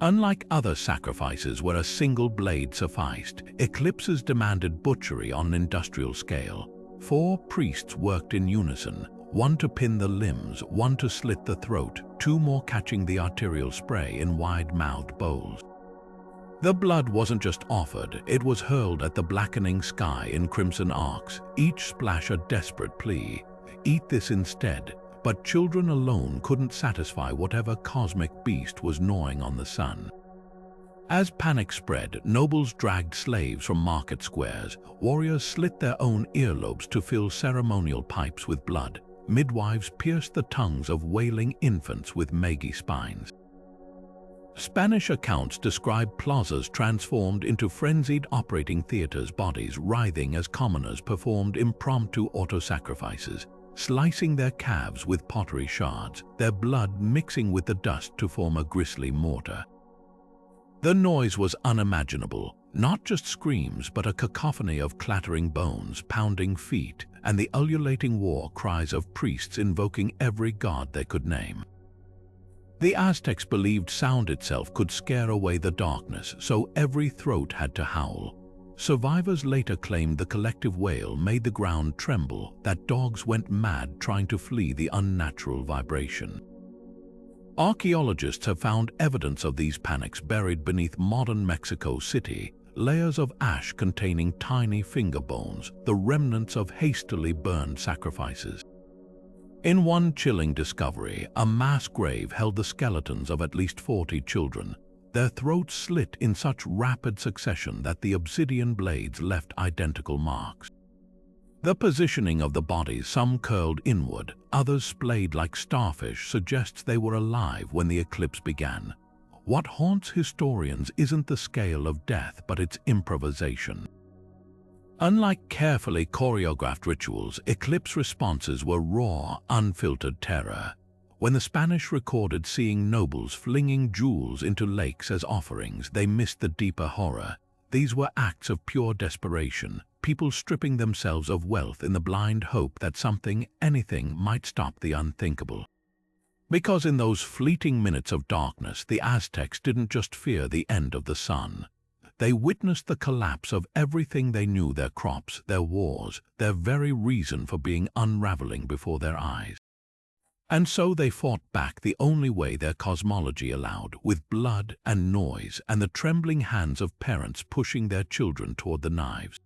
Unlike other sacrifices where a single blade sufficed, eclipses demanded butchery on an industrial scale. 4 priests worked in unison, one to pin the limbs, one to slit the throat, 2 more catching the arterial spray in wide-mouthed bowls. The blood wasn't just offered, it was hurled at the blackening sky in crimson arcs, each splash a desperate plea. Eat this instead. But children alone couldn't satisfy whatever cosmic beast was gnawing on the sun. As panic spread, nobles dragged slaves from market squares, warriors slit their own earlobes to fill ceremonial pipes with blood, midwives pierced the tongues of wailing infants with magy spines. Spanish accounts describe plazas transformed into frenzied operating theaters, bodies writhing as commoners performed impromptu auto-sacrifices, slicing their calves with pottery shards, their blood mixing with the dust to form a grisly mortar. The noise was unimaginable, not just screams but a cacophony of clattering bones, pounding feet, and the ululating war cries of priests invoking every god they could name. The Aztecs believed sound itself could scare away the darkness, so every throat had to howl. Survivors later claimed the collective wail made the ground tremble, that dogs went mad trying to flee the unnatural vibration. Archaeologists have found evidence of these panics buried beneath modern Mexico City, layers of ash containing tiny finger bones, the remnants of hastily burned sacrifices. In one chilling discovery, a mass grave held the skeletons of at least 40 children, their throats slit in such rapid succession that the obsidian blades left identical marks. The positioning of the bodies, some curled inward, others splayed like starfish, suggests they were alive when the eclipse began. What haunts historians isn't the scale of death, but its improvisation. Unlike carefully choreographed rituals, eclipse responses were raw, unfiltered terror. When the Spanish recorded seeing nobles flinging jewels into lakes as offerings, they missed the deeper horror. These were acts of pure desperation, people stripping themselves of wealth in the blind hope that something, anything, might stop the unthinkable. Because in those fleeting minutes of darkness, the Aztecs didn't just fear the end of the sun. They witnessed the collapse of everything they knew, their crops, their wars, their very reason for being, unraveling before their eyes. And so they fought back the only way their cosmology allowed, with blood and noise and the trembling hands of parents pushing their children toward the knives.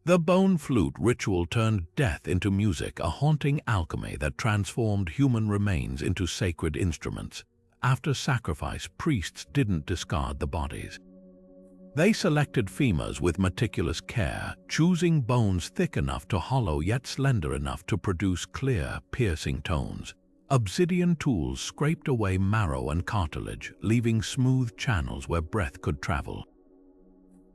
The bone flute ritual turned death into music, a haunting alchemy that transformed human remains into sacred instruments. After sacrifice, priests didn't discard the bodies. They selected femurs with meticulous care, choosing bones thick enough to hollow yet slender enough to produce clear, piercing tones. Obsidian tools scraped away marrow and cartilage, leaving smooth channels where breath could travel.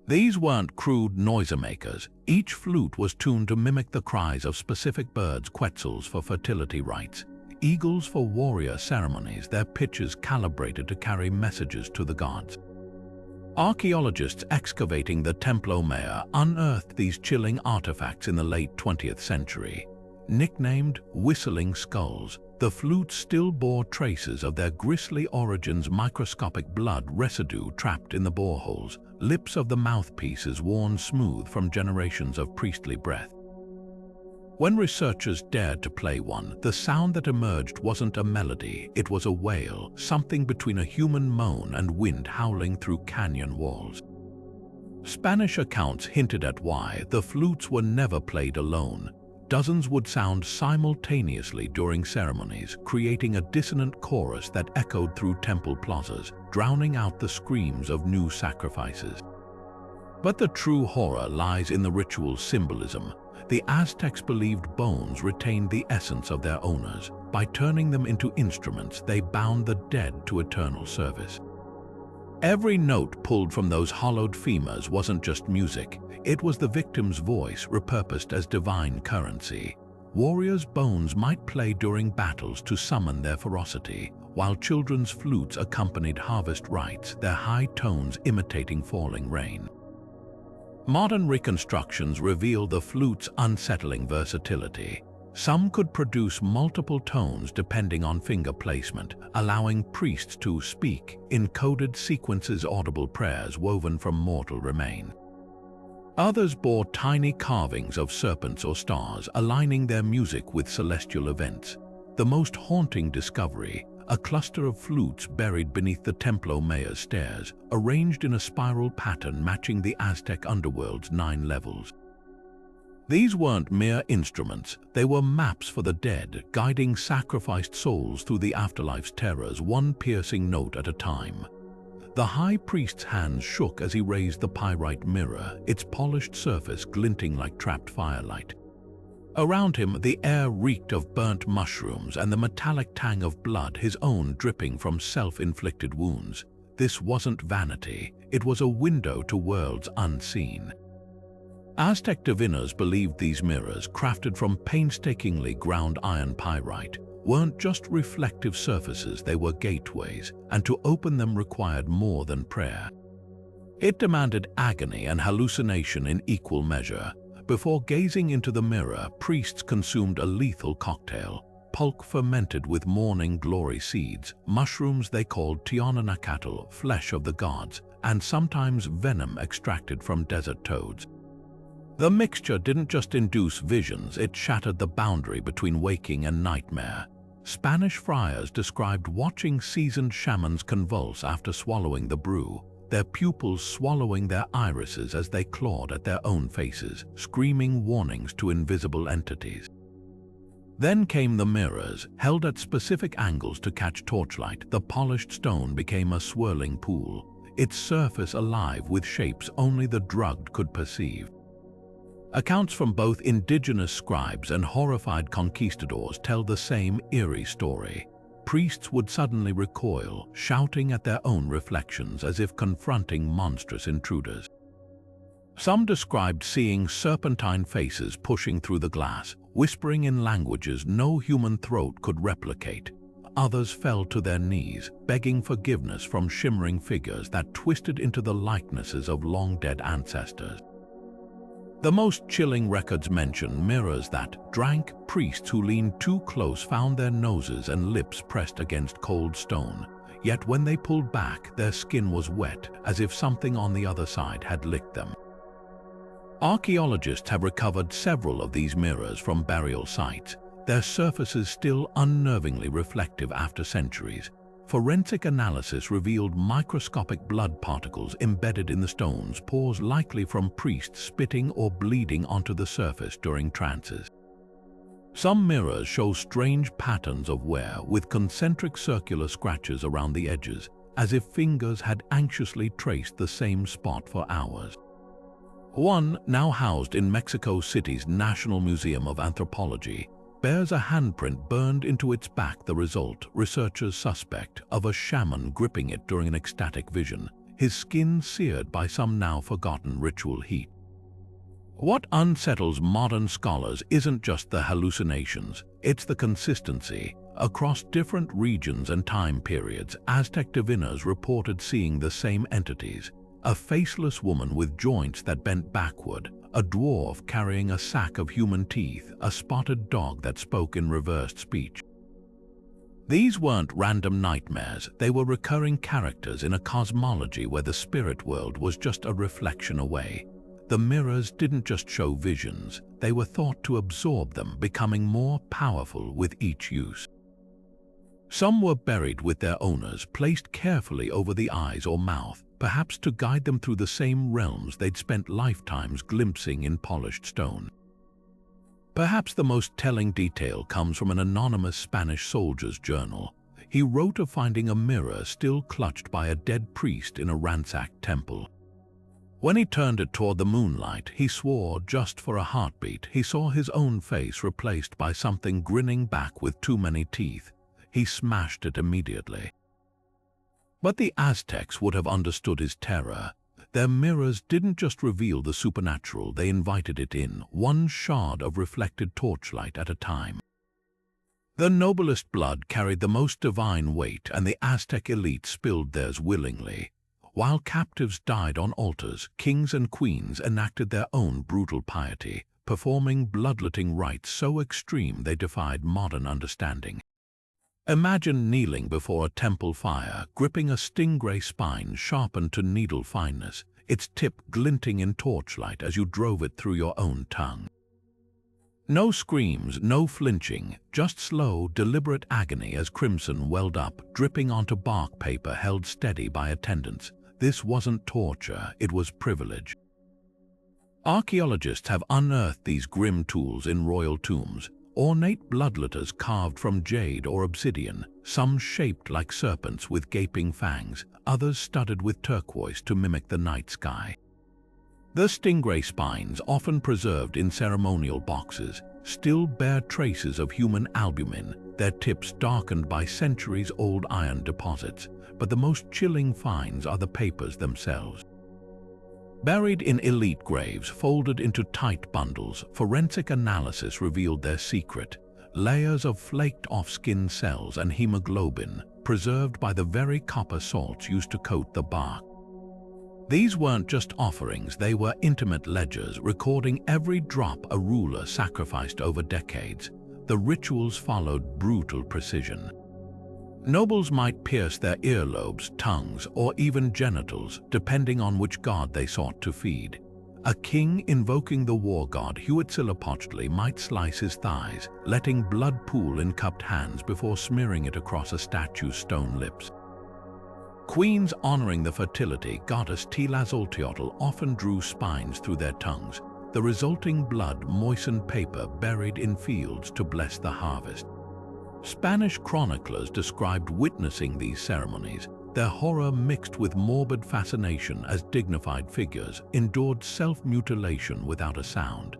These weren't crude noisemakers. Each flute was tuned to mimic the cries of specific birds, quetzals for fertility rites, eagles for warrior ceremonies, their pitches calibrated to carry messages to the gods. Archaeologists excavating the Templo Mayor unearthed these chilling artifacts in the late 20th century. Nicknamed whistling skulls, the flutes still bore traces of their grisly origins, microscopic blood residue trapped in the boreholes, lips of the mouthpieces worn smooth from generations of priestly breath. When researchers dared to play one, the sound that emerged wasn't a melody, it was a wail, something between a human moan and wind howling through canyon walls. Spanish accounts hinted at why the flutes were never played alone. Dozens would sound simultaneously during ceremonies, creating a dissonant chorus that echoed through temple plazas, drowning out the screams of new sacrifices. But the true horror lies in the ritual's symbolism. The Aztecs believed bones retained the essence of their owners. By turning them into instruments, they bound the dead to eternal service. Every note pulled from those hollowed femurs wasn't just music, it was the victim's voice repurposed as divine currency. Warriors' bones might play during battles to summon their ferocity, while children's flutes accompanied harvest rites, their high tones imitating falling rain. Modern reconstructions reveal the flute's unsettling versatility. Some could produce multiple tones depending on finger placement, allowing priests to speak in coded sequences, audible prayers woven from mortal remain. Others bore tiny carvings of serpents or stars, aligning their music with celestial events. The most haunting discovery, a cluster of flutes buried beneath the Templo Mayor's stairs, arranged in a spiral pattern matching the Aztec underworld's 9 levels. These weren't mere instruments, they were maps for the dead, guiding sacrificed souls through the afterlife's terrors, one piercing note at a time. The high priest's hands shook as he raised the pyrite mirror, its polished surface glinting like trapped firelight. Around him, the air reeked of burnt mushrooms and the metallic tang of blood, his own dripping from self-inflicted wounds. This wasn't vanity, it was a window to worlds unseen. Aztec diviners believed these mirrors, crafted from painstakingly ground iron pyrite, weren't just reflective surfaces, they were gateways, and to open them required more than prayer. It demanded agony and hallucination in equal measure. Before gazing into the mirror, priests consumed a lethal cocktail, pulque fermented with morning glory seeds, mushrooms they called Tlaloc, flesh of the gods, and sometimes venom extracted from desert toads. The mixture didn't just induce visions, it shattered the boundary between waking and nightmare. Spanish friars described watching seasoned shamans convulse after swallowing the brew, their pupils swallowing their irises as they clawed at their own faces, screaming warnings to invisible entities. Then came the mirrors, held at specific angles to catch torchlight. The polished stone became a swirling pool, its surface alive with shapes only the drugged could perceive. Accounts from both indigenous scribes and horrified conquistadors tell the same eerie story. Priests would suddenly recoil, shouting at their own reflections as if confronting monstrous intruders. Some described seeing serpentine faces pushing through the glass, whispering in languages no human throat could replicate. Others fell to their knees, begging forgiveness from shimmering figures that twisted into the likenesses of long-dead ancestors. The most chilling records mention mirrors that drank. Priests who leaned too close found their noses and lips pressed against cold stone, yet when they pulled back, their skin was wet, as if something on the other side had licked them. Archaeologists have recovered several of these mirrors from burial sites, their surfaces still unnervingly reflective after centuries. Forensic analysis revealed microscopic blood particles embedded in the stones, pores likely from priests spitting or bleeding onto the surface during trances. Some mirrors show strange patterns of wear, with concentric circular scratches around the edges, as if fingers had anxiously traced the same spot for hours. One, now housed in Mexico City's National Museum of Anthropology, bears a handprint burned into its back, the result, researchers suspect, of a shaman gripping it during an ecstatic vision, his skin seared by some now forgotten ritual heat. What unsettles modern scholars isn't just the hallucinations, it's the consistency. Across different regions and time periods, Aztec diviners reported seeing the same entities: a faceless woman with joints that bent backward, a dwarf carrying a sack of human teeth, a spotted dog that spoke in reversed speech. These weren't random nightmares, they were recurring characters in a cosmology where the spirit world was just a reflection away. The mirrors didn't just show visions, they were thought to absorb them, becoming more powerful with each use. Some were buried with their owners, placed carefully over the eyes or mouth, perhaps to guide them through the same realms they'd spent lifetimes glimpsing in polished stone. Perhaps the most telling detail comes from an anonymous Spanish soldier's journal. He wrote of finding a mirror still clutched by a dead priest in a ransacked temple. When he turned it toward the moonlight, he swore just for a heartbeat he saw his own face replaced by something grinning back with too many teeth. He smashed it immediately. But the Aztecs would have understood his terror. Their mirrors didn't just reveal the supernatural, they invited it in, one shard of reflected torchlight at a time. The noblest blood carried the most divine weight, and the Aztec elite spilled theirs willingly. While captives died on altars, kings and queens enacted their own brutal piety, performing bloodletting rites so extreme they defied modern understanding. Imagine kneeling before a temple fire, gripping a stingray spine sharpened to needle fineness, its tip glinting in torchlight as you drove it through your own tongue. No screams, no flinching, just slow, deliberate agony as crimson welled up, dripping onto bark paper held steady by attendants. This wasn't torture, it was privilege. Archaeologists have unearthed these grim tools in royal tombs, ornate bloodletters carved from jade or obsidian, some shaped like serpents with gaping fangs, others studded with turquoise to mimic the night sky. The stingray spines, often preserved in ceremonial boxes, still bear traces of human albumin, their tips darkened by centuries-old iron deposits, but the most chilling finds are the papers themselves. Buried in elite graves, folded into tight bundles, forensic analysis revealed their secret: layers of flaked-off skin cells and hemoglobin, preserved by the very copper salts used to coat the bark. These weren't just offerings, they were intimate ledgers recording every drop a ruler sacrificed over decades. The rituals followed brutal precision. Nobles might pierce their earlobes, tongues, or even genitals, depending on which god they sought to feed. A king invoking the war god Huitzilopochtli might slice his thighs, letting blood pool in cupped hands before smearing it across a statue's stone lips. Queens honoring the fertility goddess Tlaloc often drew spines through their tongues. The resulting blood moistened paper buried in fields to bless the harvest. Spanish chroniclers described witnessing these ceremonies. Their horror mixed with morbid fascination as dignified figures endured self-mutilation without a sound.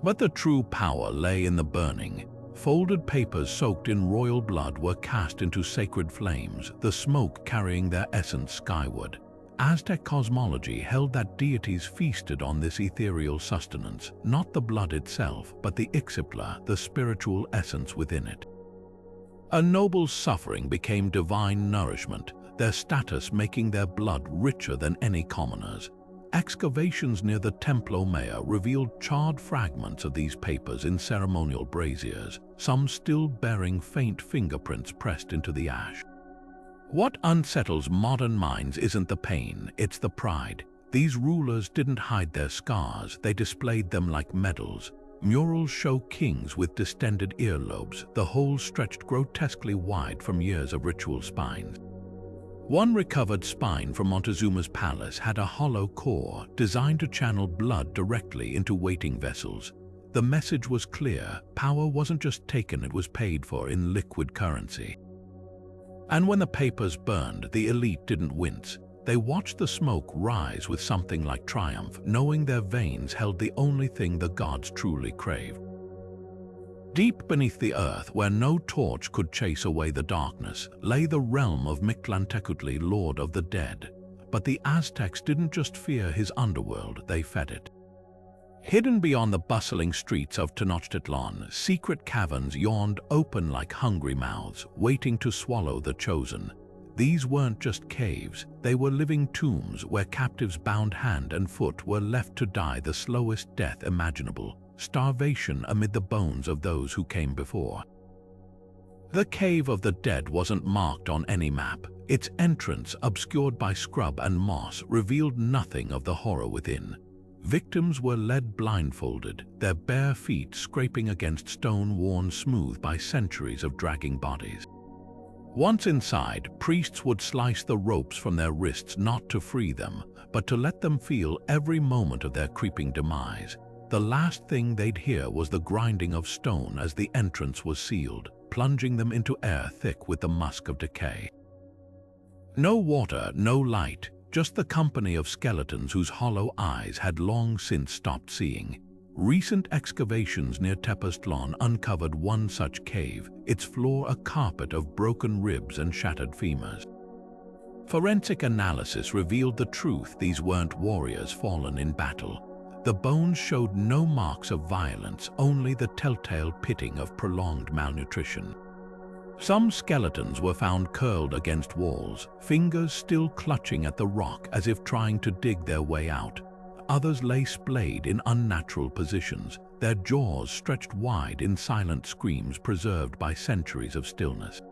But the true power lay in the burning. Folded papers soaked in royal blood were cast into sacred flames, the smoke carrying their essence skyward. Aztec cosmology held that deities feasted on this ethereal sustenance, not the blood itself, but the ixipla, the spiritual essence within it. A noble's suffering became divine nourishment, their status making their blood richer than any commoner's. Excavations near the Templo Mayor revealed charred fragments of these papers in ceremonial braziers, some still bearing faint fingerprints pressed into the ash. What unsettles modern minds isn't the pain, it's the pride. These rulers didn't hide their scars, they displayed them like medals. Murals show kings with distended earlobes, the whole stretched grotesquely wide from years of ritual spines. One recovered spine from Montezuma's palace had a hollow core designed to channel blood directly into waiting vessels. The message was clear: power wasn't just taken, it was paid for in liquid currency. And when the papers burned, the elite didn't wince. They watched the smoke rise with something like triumph, knowing their veins held the only thing the gods truly craved. Deep beneath the earth, where no torch could chase away the darkness, lay the realm of Mictlantecutli, Lord of the Dead. But the Aztecs didn't just fear his underworld, they fed it. Hidden beyond the bustling streets of Tenochtitlan, secret caverns yawned open like hungry mouths, waiting to swallow the chosen. These weren't just caves, they were living tombs where captives bound hand and foot were left to die the slowest death imaginable: starvation amid the bones of those who came before. The Cave of the Dead wasn't marked on any map. Its entrance, obscured by scrub and moss, revealed nothing of the horror within. Victims were led blindfolded, their bare feet scraping against stone worn smooth by centuries of dragging bodies. Once inside, priests would slice the ropes from their wrists not to free them, but to let them feel every moment of their creeping demise. The last thing they'd hear was the grinding of stone as the entrance was sealed, plunging them into air thick with the musk of decay. No water, no light, just the company of skeletons whose hollow eyes had long since stopped seeing. Recent excavations near Tepoztlan uncovered one such cave, its floor a carpet of broken ribs and shattered femurs. Forensic analysis revealed the truth: these weren't warriors fallen in battle. The bones showed no marks of violence, only the telltale pitting of prolonged malnutrition. Some skeletons were found curled against walls, fingers still clutching at the rock as if trying to dig their way out. Others lay splayed in unnatural positions, their jaws stretched wide in silent screams preserved by centuries of stillness.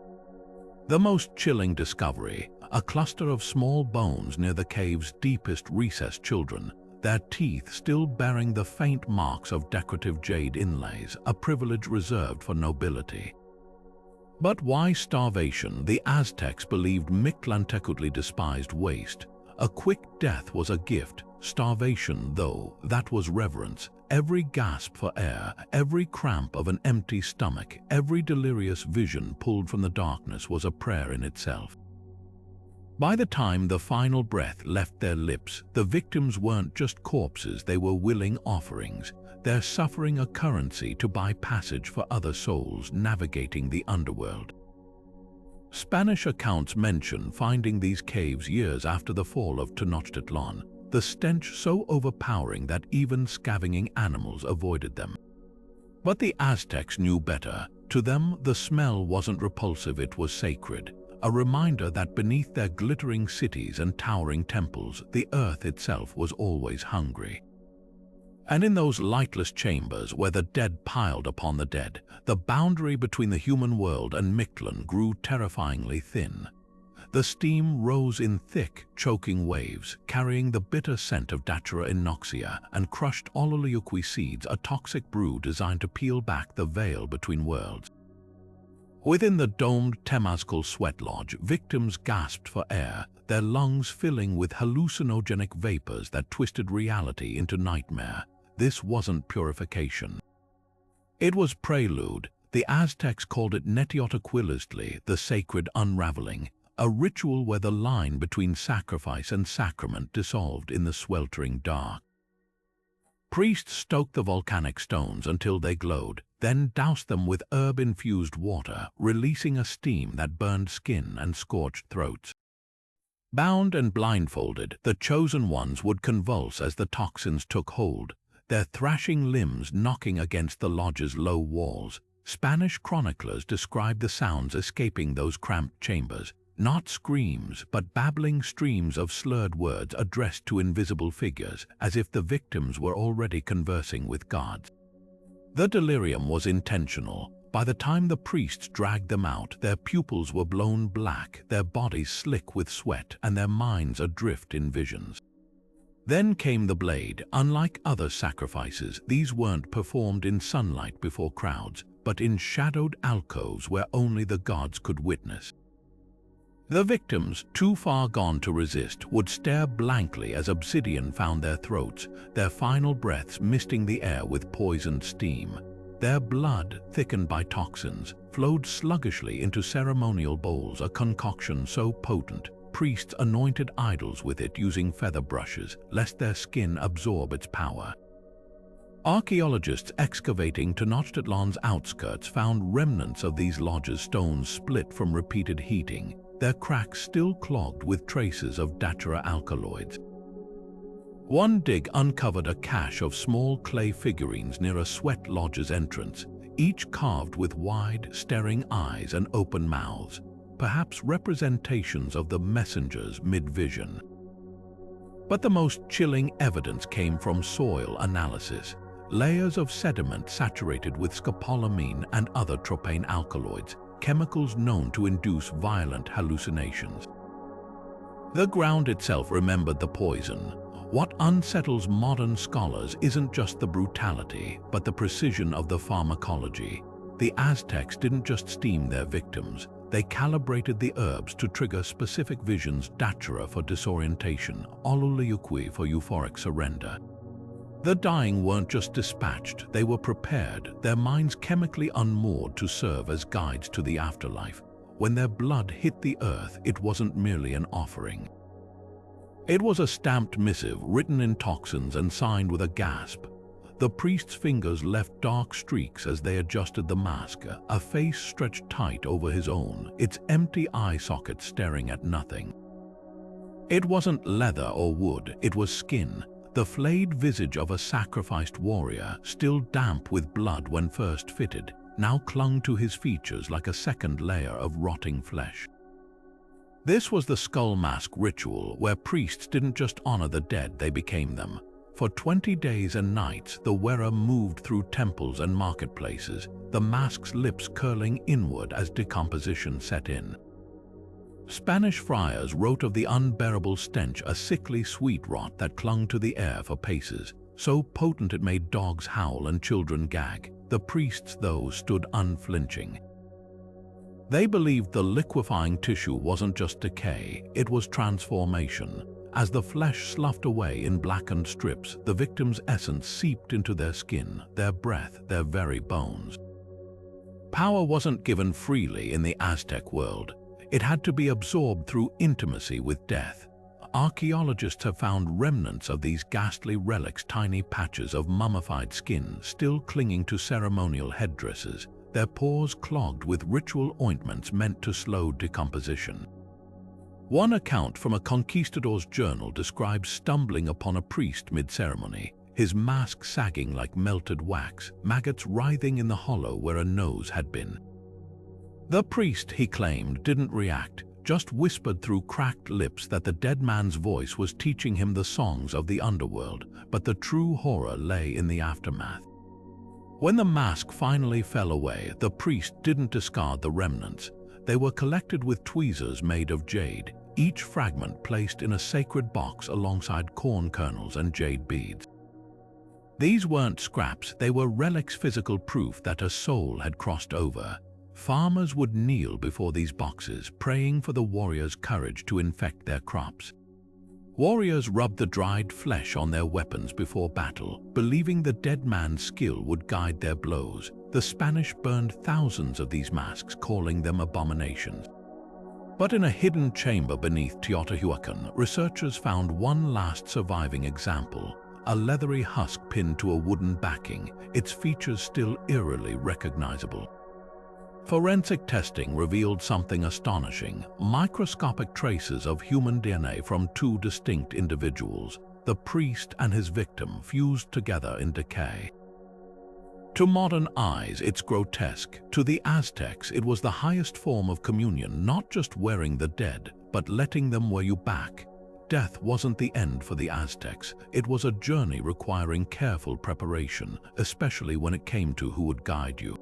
The most chilling discovery: a cluster of small bones near the cave's deepest recessed children, their teeth still bearing the faint marks of decorative jade inlays, a privilege reserved for nobility. But why starvation? The Aztecs believed Mictlantecutli despised waste. A quick death was a gift. Starvation, though, that was reverence. Every gasp for air, every cramp of an empty stomach, every delirious vision pulled from the darkness was a prayer in itself. By the time the final breath left their lips, the victims weren't just corpses, they were willing offerings, their suffering a currency to buy passage for other souls navigating the underworld. Spanish accounts mention finding these caves years after the fall of Tenochtitlan, the stench so overpowering that even scavenging animals avoided them. But the Aztecs knew better. To them, the smell wasn't repulsive, it was sacred. A reminder that beneath their glittering cities and towering temples, the earth itself was always hungry. And in those lightless chambers where the dead piled upon the dead, the boundary between the human world and Mictlan grew terrifyingly thin. The steam rose in thick, choking waves, carrying the bitter scent of Datura inoxia and crushed Ololiuqui seeds, a toxic brew designed to peel back the veil between worlds. Within the domed Temazcal sweat lodge, victims gasped for air, their lungs filling with hallucinogenic vapors that twisted reality into nightmare. This wasn't purification. It was prelude. The Aztecs called it Netiotaquilistli, the sacred unraveling, a ritual where the line between sacrifice and sacrament dissolved in the sweltering dark. Priests stoked the volcanic stones until they glowed, then doused them with herb-infused water, releasing a steam that burned skin and scorched throats. Bound and blindfolded, the chosen ones would convulse as the toxins took hold, their thrashing limbs knocking against the lodge's low walls. Spanish chroniclers described the sounds escaping those cramped chambers, not screams, but babbling streams of slurred words addressed to invisible figures, as if the victims were already conversing with gods. The delirium was intentional. By the time the priests dragged them out, their pupils were blown black, their bodies slick with sweat, and their minds adrift in visions. Then came the blade. Unlike other sacrifices, these weren't performed in sunlight before crowds, but in shadowed alcoves where only the gods could witness. The victims, too far gone to resist, would stare blankly as obsidian found their throats, their final breaths misting the air with poisoned steam. Their blood, thickened by toxins, flowed sluggishly into ceremonial bowls, a concoction so potent, priests anointed idols with it using feather brushes, lest their skin absorb its power. Archaeologists excavating Tenochtitlan's outskirts found remnants of these lodges, stones split from repeated heating, their cracks still clogged with traces of datura alkaloids. One dig uncovered a cache of small clay figurines near a sweat lodge's entrance, each carved with wide, staring eyes and open mouths, perhaps representations of the messengers mid-vision. But the most chilling evidence came from soil analysis. Layers of sediment saturated with scopolamine and other tropane alkaloids, chemicals known to induce violent hallucinations. The ground itself remembered the poison. What unsettles modern scholars isn't just the brutality, but the precision of the pharmacology. The Aztecs didn't just steam their victims, they calibrated the herbs to trigger specific visions: datura for disorientation, ololiuqui for euphoric surrender. The dying weren't just dispatched, they were prepared, their minds chemically unmoored to serve as guides to the afterlife. When their blood hit the earth, it wasn't merely an offering. It was a stamped missive, written in toxins and signed with a gasp. The priest's fingers left dark streaks as they adjusted the mask, a face stretched tight over his own, its empty eye socket staring at nothing. It wasn't leather or wood, it was skin, the flayed visage of a sacrificed warrior, still damp with blood when first fitted, now clung to his features like a second layer of rotting flesh. This was the skull mask ritual, where priests didn't just honor the dead, they became them. For 20 days and nights, the wearer moved through temples and marketplaces, the mask's lips curling inward as decomposition set in. Spanish friars wrote of the unbearable stench, a sickly sweet rot that clung to the air for paces, so potent it made dogs howl and children gag. The priests, though, stood unflinching. They believed the liquefying tissue wasn't just decay, it was transformation. As the flesh sloughed away in blackened strips, the victim's essence seeped into their skin, their breath, their very bones. Power wasn't given freely in the Aztec world. It had to be absorbed through intimacy with death. Archaeologists have found remnants of these ghastly relics, tiny patches of mummified skin still clinging to ceremonial headdresses, their pores clogged with ritual ointments meant to slow decomposition. One account from a conquistador's journal describes stumbling upon a priest mid-ceremony, his mask sagging like melted wax, maggots writhing in the hollow where a nose had been. The priest, he claimed, didn't react, just whispered through cracked lips that the dead man's voice was teaching him the songs of the underworld, but the true horror lay in the aftermath. When the mask finally fell away, the priest didn't discard the remnants. They were collected with tweezers made of jade, each fragment placed in a sacred box alongside corn kernels and jade beads. These weren't scraps, they were relics, physical proof that a soul had crossed over. Farmers would kneel before these boxes, praying for the warrior's courage to infect their crops. Warriors rubbed the dried flesh on their weapons before battle, believing the dead man's skill would guide their blows. The Spanish burned thousands of these masks, calling them abominations. But in a hidden chamber beneath Teotihuacan, researchers found one last surviving example, a leathery husk pinned to a wooden backing, its features still eerily recognizable. Forensic testing revealed something astonishing: microscopic traces of human DNA from two distinct individuals, the priest and his victim, fused together in decay. To modern eyes, it's grotesque. To the Aztecs, it was the highest form of communion, not just wearing the dead, but letting them wear you back. Death wasn't the end for the Aztecs. It was a journey requiring careful preparation, especially when it came to who would guide you.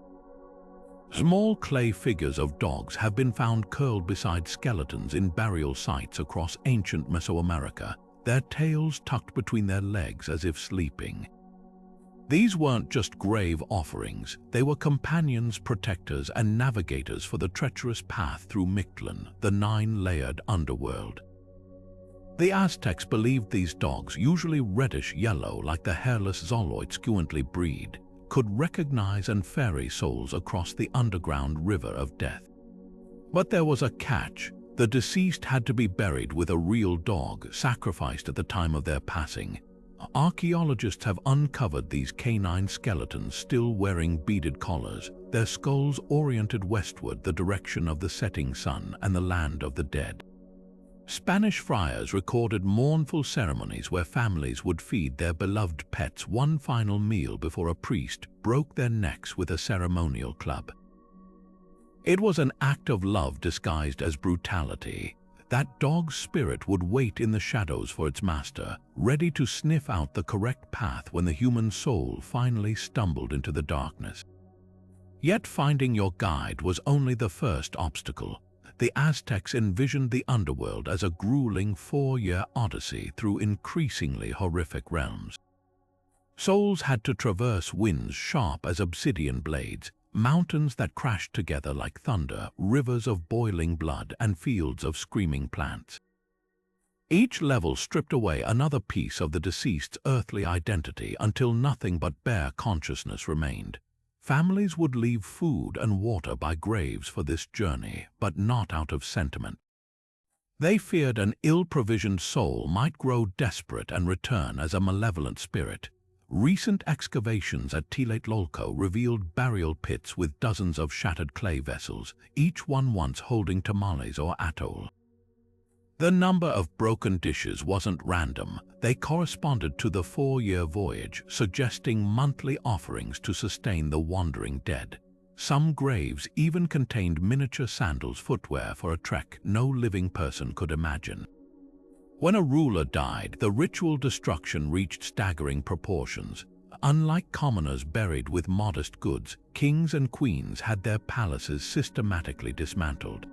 Small clay figures of dogs have been found curled beside skeletons in burial sites across ancient Mesoamerica, their tails tucked between their legs as if sleeping. These weren't just grave offerings, they were companions, protectors, and navigators for the treacherous path through Mictlan, the 9-layered underworld. The Aztecs believed these dogs, usually reddish-yellow like the hairless Zoloid squently breed, could recognize and ferry souls across the underground river of death. But there was a catch. The deceased had to be buried with a real dog, sacrificed at the time of their passing. Archaeologists have uncovered these canine skeletons still wearing beaded collars, their skulls oriented westward, the direction of the setting sun and the land of the dead. Spanish friars recorded mournful ceremonies where families would feed their beloved pets one final meal before a priest broke their necks with a ceremonial club. It was an act of love disguised as brutality. That dog's spirit would wait in the shadows for its master, ready to sniff out the correct path when the human soul finally stumbled into the darkness. Yet finding your guide was only the first obstacle. The Aztecs envisioned the underworld as a grueling 4-year odyssey through increasingly horrific realms. Souls had to traverse winds sharp as obsidian blades, mountains that crashed together like thunder, rivers of boiling blood, and fields of screaming plants. Each level stripped away another piece of the deceased's earthly identity until nothing but bare consciousness remained. Families would leave food and water by graves for this journey, but not out of sentiment. They feared an ill-provisioned soul might grow desperate and return as a malevolent spirit. Recent excavations at Tlaloc revealed burial pits with dozens of shattered clay vessels, each one once holding tamales or atole. The number of broken dishes wasn't random. They corresponded to the 4-year voyage, suggesting monthly offerings to sustain the wandering dead. Some graves even contained miniature sandals footwear for a trek no living person could imagine. When a ruler died, the ritual destruction reached staggering proportions. Unlike commoners buried with modest goods, kings and queens had their palaces systematically dismantled.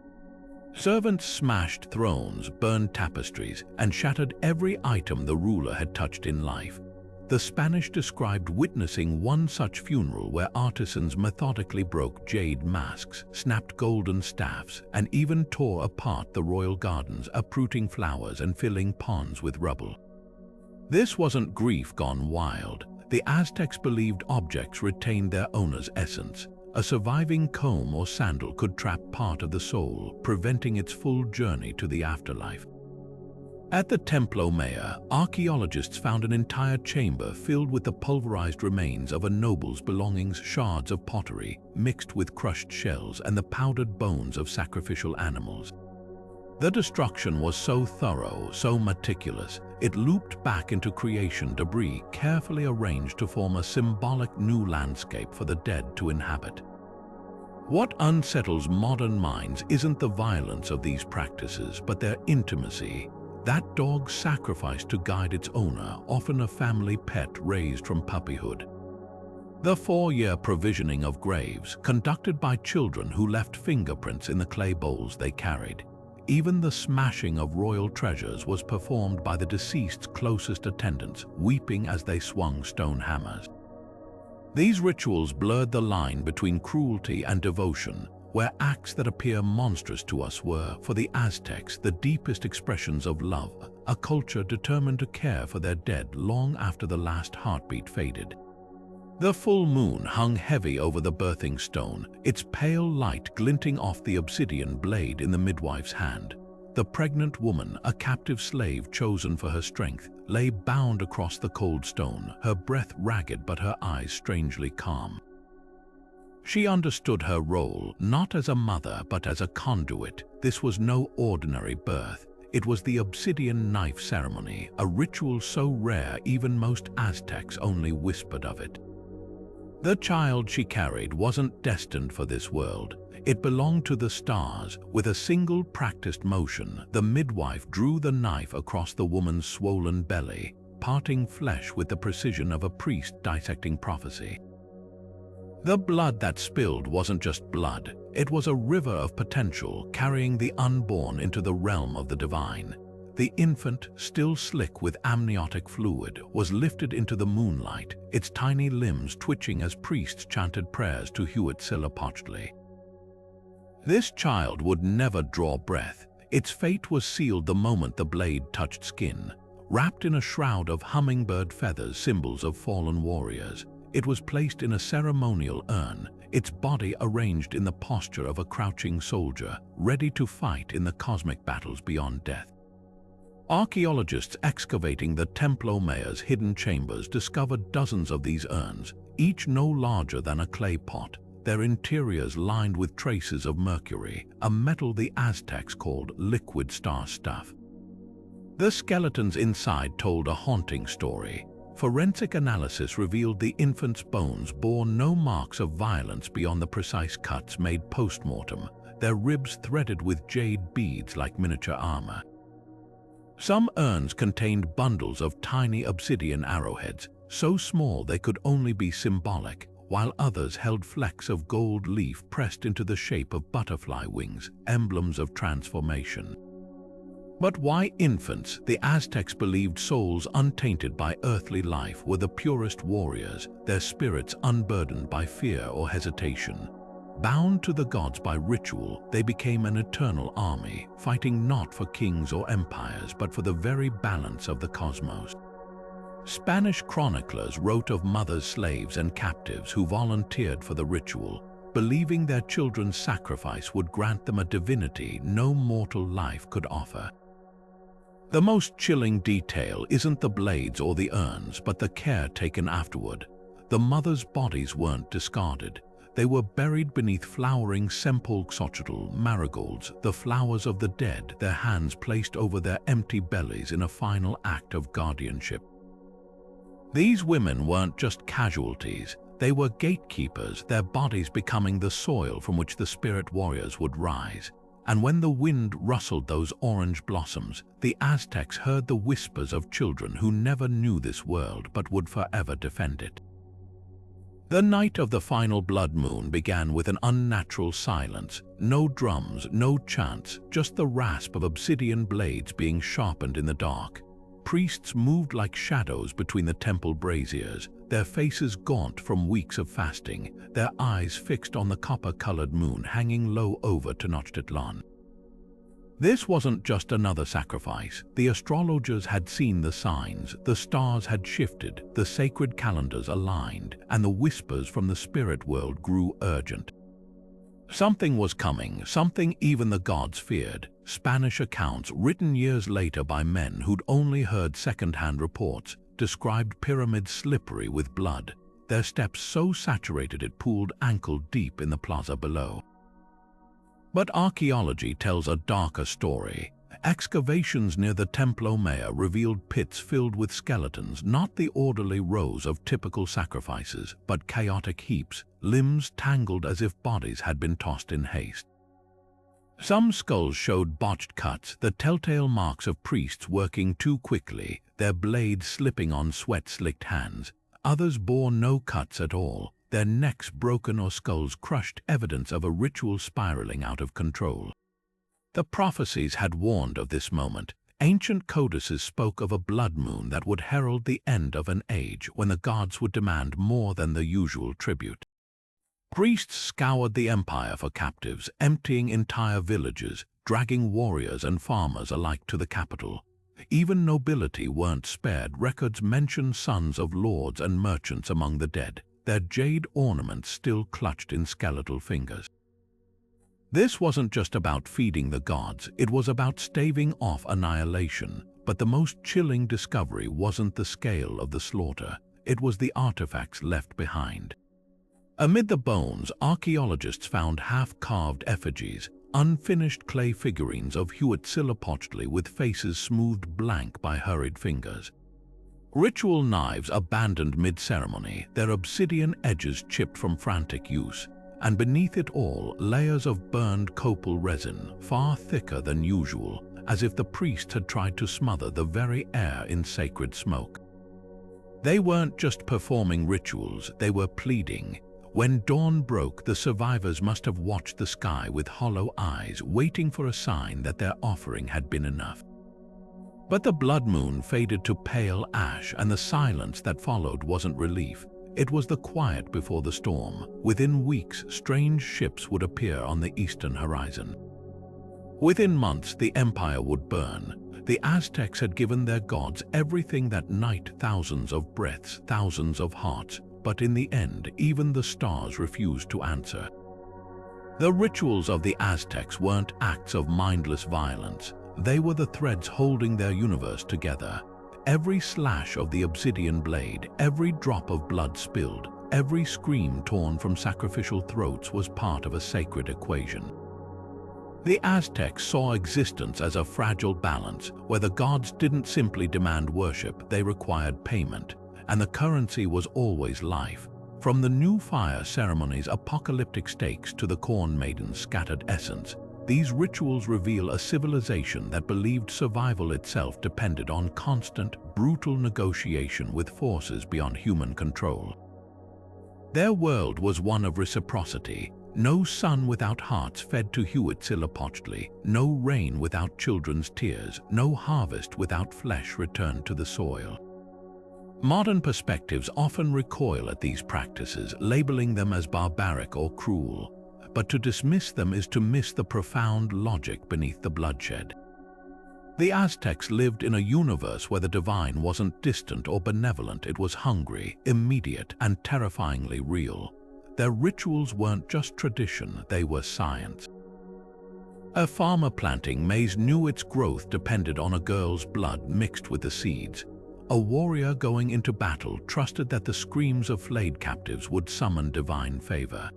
Servants smashed thrones, burned tapestries, and shattered every item the ruler had touched in life. The Spanish described witnessing one such funeral where artisans methodically broke jade masks, snapped golden staffs, and even tore apart the royal gardens, uprooting flowers and filling ponds with rubble. This wasn't grief gone wild. The Aztecs believed objects retained their owner's essence. A surviving comb or sandal could trap part of the soul, preventing its full journey to the afterlife. At the Templo Mayor, archaeologists found an entire chamber filled with the pulverized remains of a noble's belongings, shards of pottery, mixed with crushed shells, and the powdered bones of sacrificial animals. The destruction was so thorough, so meticulous, it looped back into creation debris carefully arranged to form a symbolic new landscape for the dead to inhabit. What unsettles modern minds isn't the violence of these practices, but their intimacy. That dog sacrificed to guide its owner, often a family pet raised from puppyhood. The 4-year provisioning of graves, conducted by children who left fingerprints in the clay bowls they carried. Even the smashing of royal treasures was performed by the deceased's closest attendants, weeping as they swung stone hammers. These rituals blurred the line between cruelty and devotion, where acts that appear monstrous to us were, for the Aztecs, the deepest expressions of love, a culture determined to care for their dead long after the last heartbeat faded. The full moon hung heavy over the birthing stone, its pale light glinting off the obsidian blade in the midwife's hand. The pregnant woman, a captive slave chosen for her strength, lay bound across the cold stone, her breath ragged but her eyes strangely calm. She understood her role, not as a mother but as a conduit. This was no ordinary birth. It was the obsidian knife ceremony, a ritual so rare even most Aztecs only whispered of it. The child she carried wasn't destined for this world. It belonged to the stars. With a single practiced motion, the midwife drew the knife across the woman's swollen belly, parting flesh with the precision of a priest dissecting prophecy. The blood that spilled wasn't just blood. It was a river of potential, carrying the unborn into the realm of the divine. The infant, still slick with amniotic fluid, was lifted into the moonlight, its tiny limbs twitching as priests chanted prayers to Huitzilopochtli. This child would never draw breath. Its fate was sealed the moment the blade touched skin. Wrapped in a shroud of hummingbird feathers, symbols of fallen warriors, it was placed in a ceremonial urn, its body arranged in the posture of a crouching soldier, ready to fight in the cosmic battles beyond death. Archaeologists excavating the Templo Mayor's hidden chambers discovered dozens of these urns, each no larger than a clay pot, their interiors lined with traces of mercury, a metal the Aztecs called liquid star stuff. The skeletons inside told a haunting story. Forensic analysis revealed the infant's bones bore no marks of violence beyond the precise cuts made post-mortem, their ribs threaded with jade beads like miniature armor. Some urns contained bundles of tiny obsidian arrowheads, so small they could only be symbolic, while others held flecks of gold leaf pressed into the shape of butterfly wings, emblems of transformation. But why infants? The Aztecs believed souls untainted by earthly life were the purest warriors, their spirits unburdened by fear or hesitation. Bound to the gods by ritual, they became an eternal army, fighting not for kings or empires, but for the very balance of the cosmos. Spanish chroniclers wrote of mothers, slaves, and captives who volunteered for the ritual, believing their children's sacrifice would grant them a divinity no mortal life could offer. The most chilling detail isn't the blades or the urns, but the care taken afterward. The mothers' bodies weren't discarded. They were buried beneath flowering Sempolxochitl marigolds, the flowers of the dead, their hands placed over their empty bellies in a final act of guardianship. These women weren't just casualties, they were gatekeepers, their bodies becoming the soil from which the spirit warriors would rise. And when the wind rustled those orange blossoms, the Aztecs heard the whispers of children who never knew this world but would forever defend it. The night of the final blood moon began with an unnatural silence. No drums, no chants, just the rasp of obsidian blades being sharpened in the dark. Priests moved like shadows between the temple braziers, their faces gaunt from weeks of fasting, their eyes fixed on the copper-colored moon hanging low over Tenochtitlan. This wasn't just another sacrifice. The astrologers had seen the signs, the stars had shifted, the sacred calendars aligned, and the whispers from the spirit world grew urgent. Something was coming, something even the gods feared. Spanish accounts, written years later by men who'd only heard second-hand reports, described pyramids slippery with blood, their steps so saturated it pooled ankle-deep in the plaza below. But archaeology tells a darker story. Excavations near the Templo Mayor revealed pits filled with skeletons, not the orderly rows of typical sacrifices, but chaotic heaps, limbs tangled as if bodies had been tossed in haste. Some skulls showed botched cuts, the telltale marks of priests working too quickly, their blades slipping on sweat-slicked hands. Others bore no cuts at all, their necks broken or skulls crushed, evidence of a ritual spiraling out of control. The prophecies had warned of this moment. Ancient codices spoke of a blood moon that would herald the end of an age when the gods would demand more than the usual tribute. Priests scoured the empire for captives, emptying entire villages, dragging warriors and farmers alike to the capital. Even nobility weren't spared. Records mention sons of lords and merchants among the dead, their jade ornaments still clutched in skeletal fingers. This wasn't just about feeding the gods, it was about staving off annihilation. But the most chilling discovery wasn't the scale of the slaughter, it was the artifacts left behind. Amid the bones, archaeologists found half-carved effigies, unfinished clay figurines of Huitzilopochtli with faces smoothed blank by hurried fingers. Ritual knives abandoned mid-ceremony, their obsidian edges chipped from frantic use, and beneath it all, layers of burned copal resin, far thicker than usual, as if the priests had tried to smother the very air in sacred smoke. They weren't just performing rituals, they were pleading. When dawn broke, the survivors must have watched the sky with hollow eyes, waiting for a sign that their offering had been enough. But the blood moon faded to pale ash, and the silence that followed wasn't relief. It was the quiet before the storm. Within weeks, strange ships would appear on the eastern horizon. Within months, the empire would burn. The Aztecs had given their gods everything that night, thousands of breaths, thousands of hearts. But in the end, even the stars refused to answer. The rituals of the Aztecs weren't acts of mindless violence. They were the threads holding their universe together. Every slash of the obsidian blade, every drop of blood spilled, every scream torn from sacrificial throats was part of a sacred equation. The Aztecs saw existence as a fragile balance, where the gods didn't simply demand worship, they required payment. And the currency was always life. From the new fire ceremonies' apocalyptic stakes to the corn maiden's scattered essence, these rituals reveal a civilization that believed survival itself depended on constant, brutal negotiation with forces beyond human control. Their world was one of reciprocity. No sun without hearts fed to Huitzilopochtli, no rain without children's tears, no harvest without flesh returned to the soil. Modern perspectives often recoil at these practices, labeling them as barbaric or cruel. But to dismiss them is to miss the profound logic beneath the bloodshed. The Aztecs lived in a universe where the divine wasn't distant or benevolent, it was hungry, immediate, and terrifyingly real. Their rituals weren't just tradition, they were science. A farmer planting maize knew its growth depended on a girl's blood mixed with the seeds. A warrior going into battle trusted that the screams of flayed captives would summon divine favor.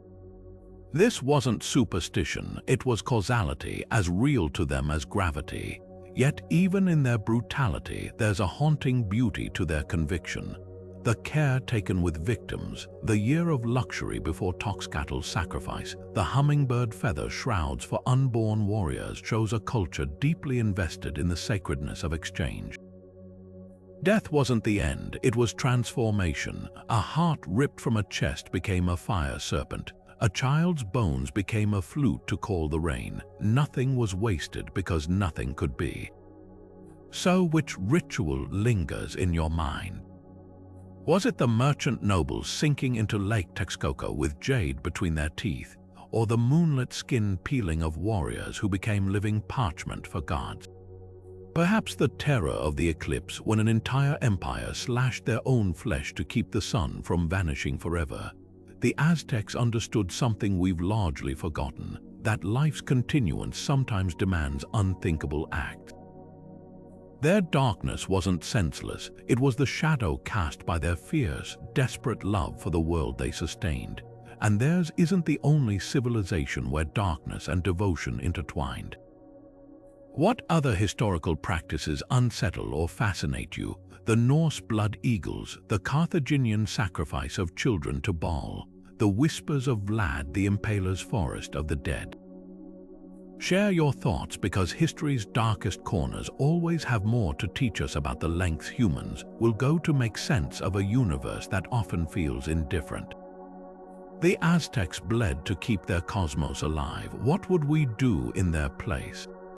This wasn't superstition, it was causality, as real to them as gravity. Yet even in their brutality, there's a haunting beauty to their conviction. The care taken with victims, the year of luxury before Tenochtitlan's sacrifice, the hummingbird feather shrouds for unborn warriors shows a culture deeply invested in the sacredness of exchange. Death wasn't the end, it was transformation. A heart ripped from a chest became a fire serpent. A child's bones became a flute to call the rain. Nothing was wasted because nothing could be. So which ritual lingers in your mind? Was it the merchant nobles sinking into Lake Texcoco with jade between their teeth, or the moonlit skin peeling of warriors who became living parchment for gods? Perhaps the terror of the eclipse when an entire empire slashed their own flesh to keep the sun from vanishing forever. The Aztecs understood something we've largely forgotten, that life's continuance sometimes demands unthinkable acts. Their darkness wasn't senseless, it was the shadow cast by their fierce, desperate love for the world they sustained. And theirs isn't the only civilization where darkness and devotion intertwined. What other historical practices unsettle or fascinate you? The Norse blood eagles, the Carthaginian sacrifice of children to Baal, the whispers of Vlad the Impaler's forest of the dead. Share your thoughts, because history's darkest corners always have more to teach us about the lengths humans will go to make sense of a universe that often feels indifferent. The Aztecs bled to keep their cosmos alive. What would we do in their place?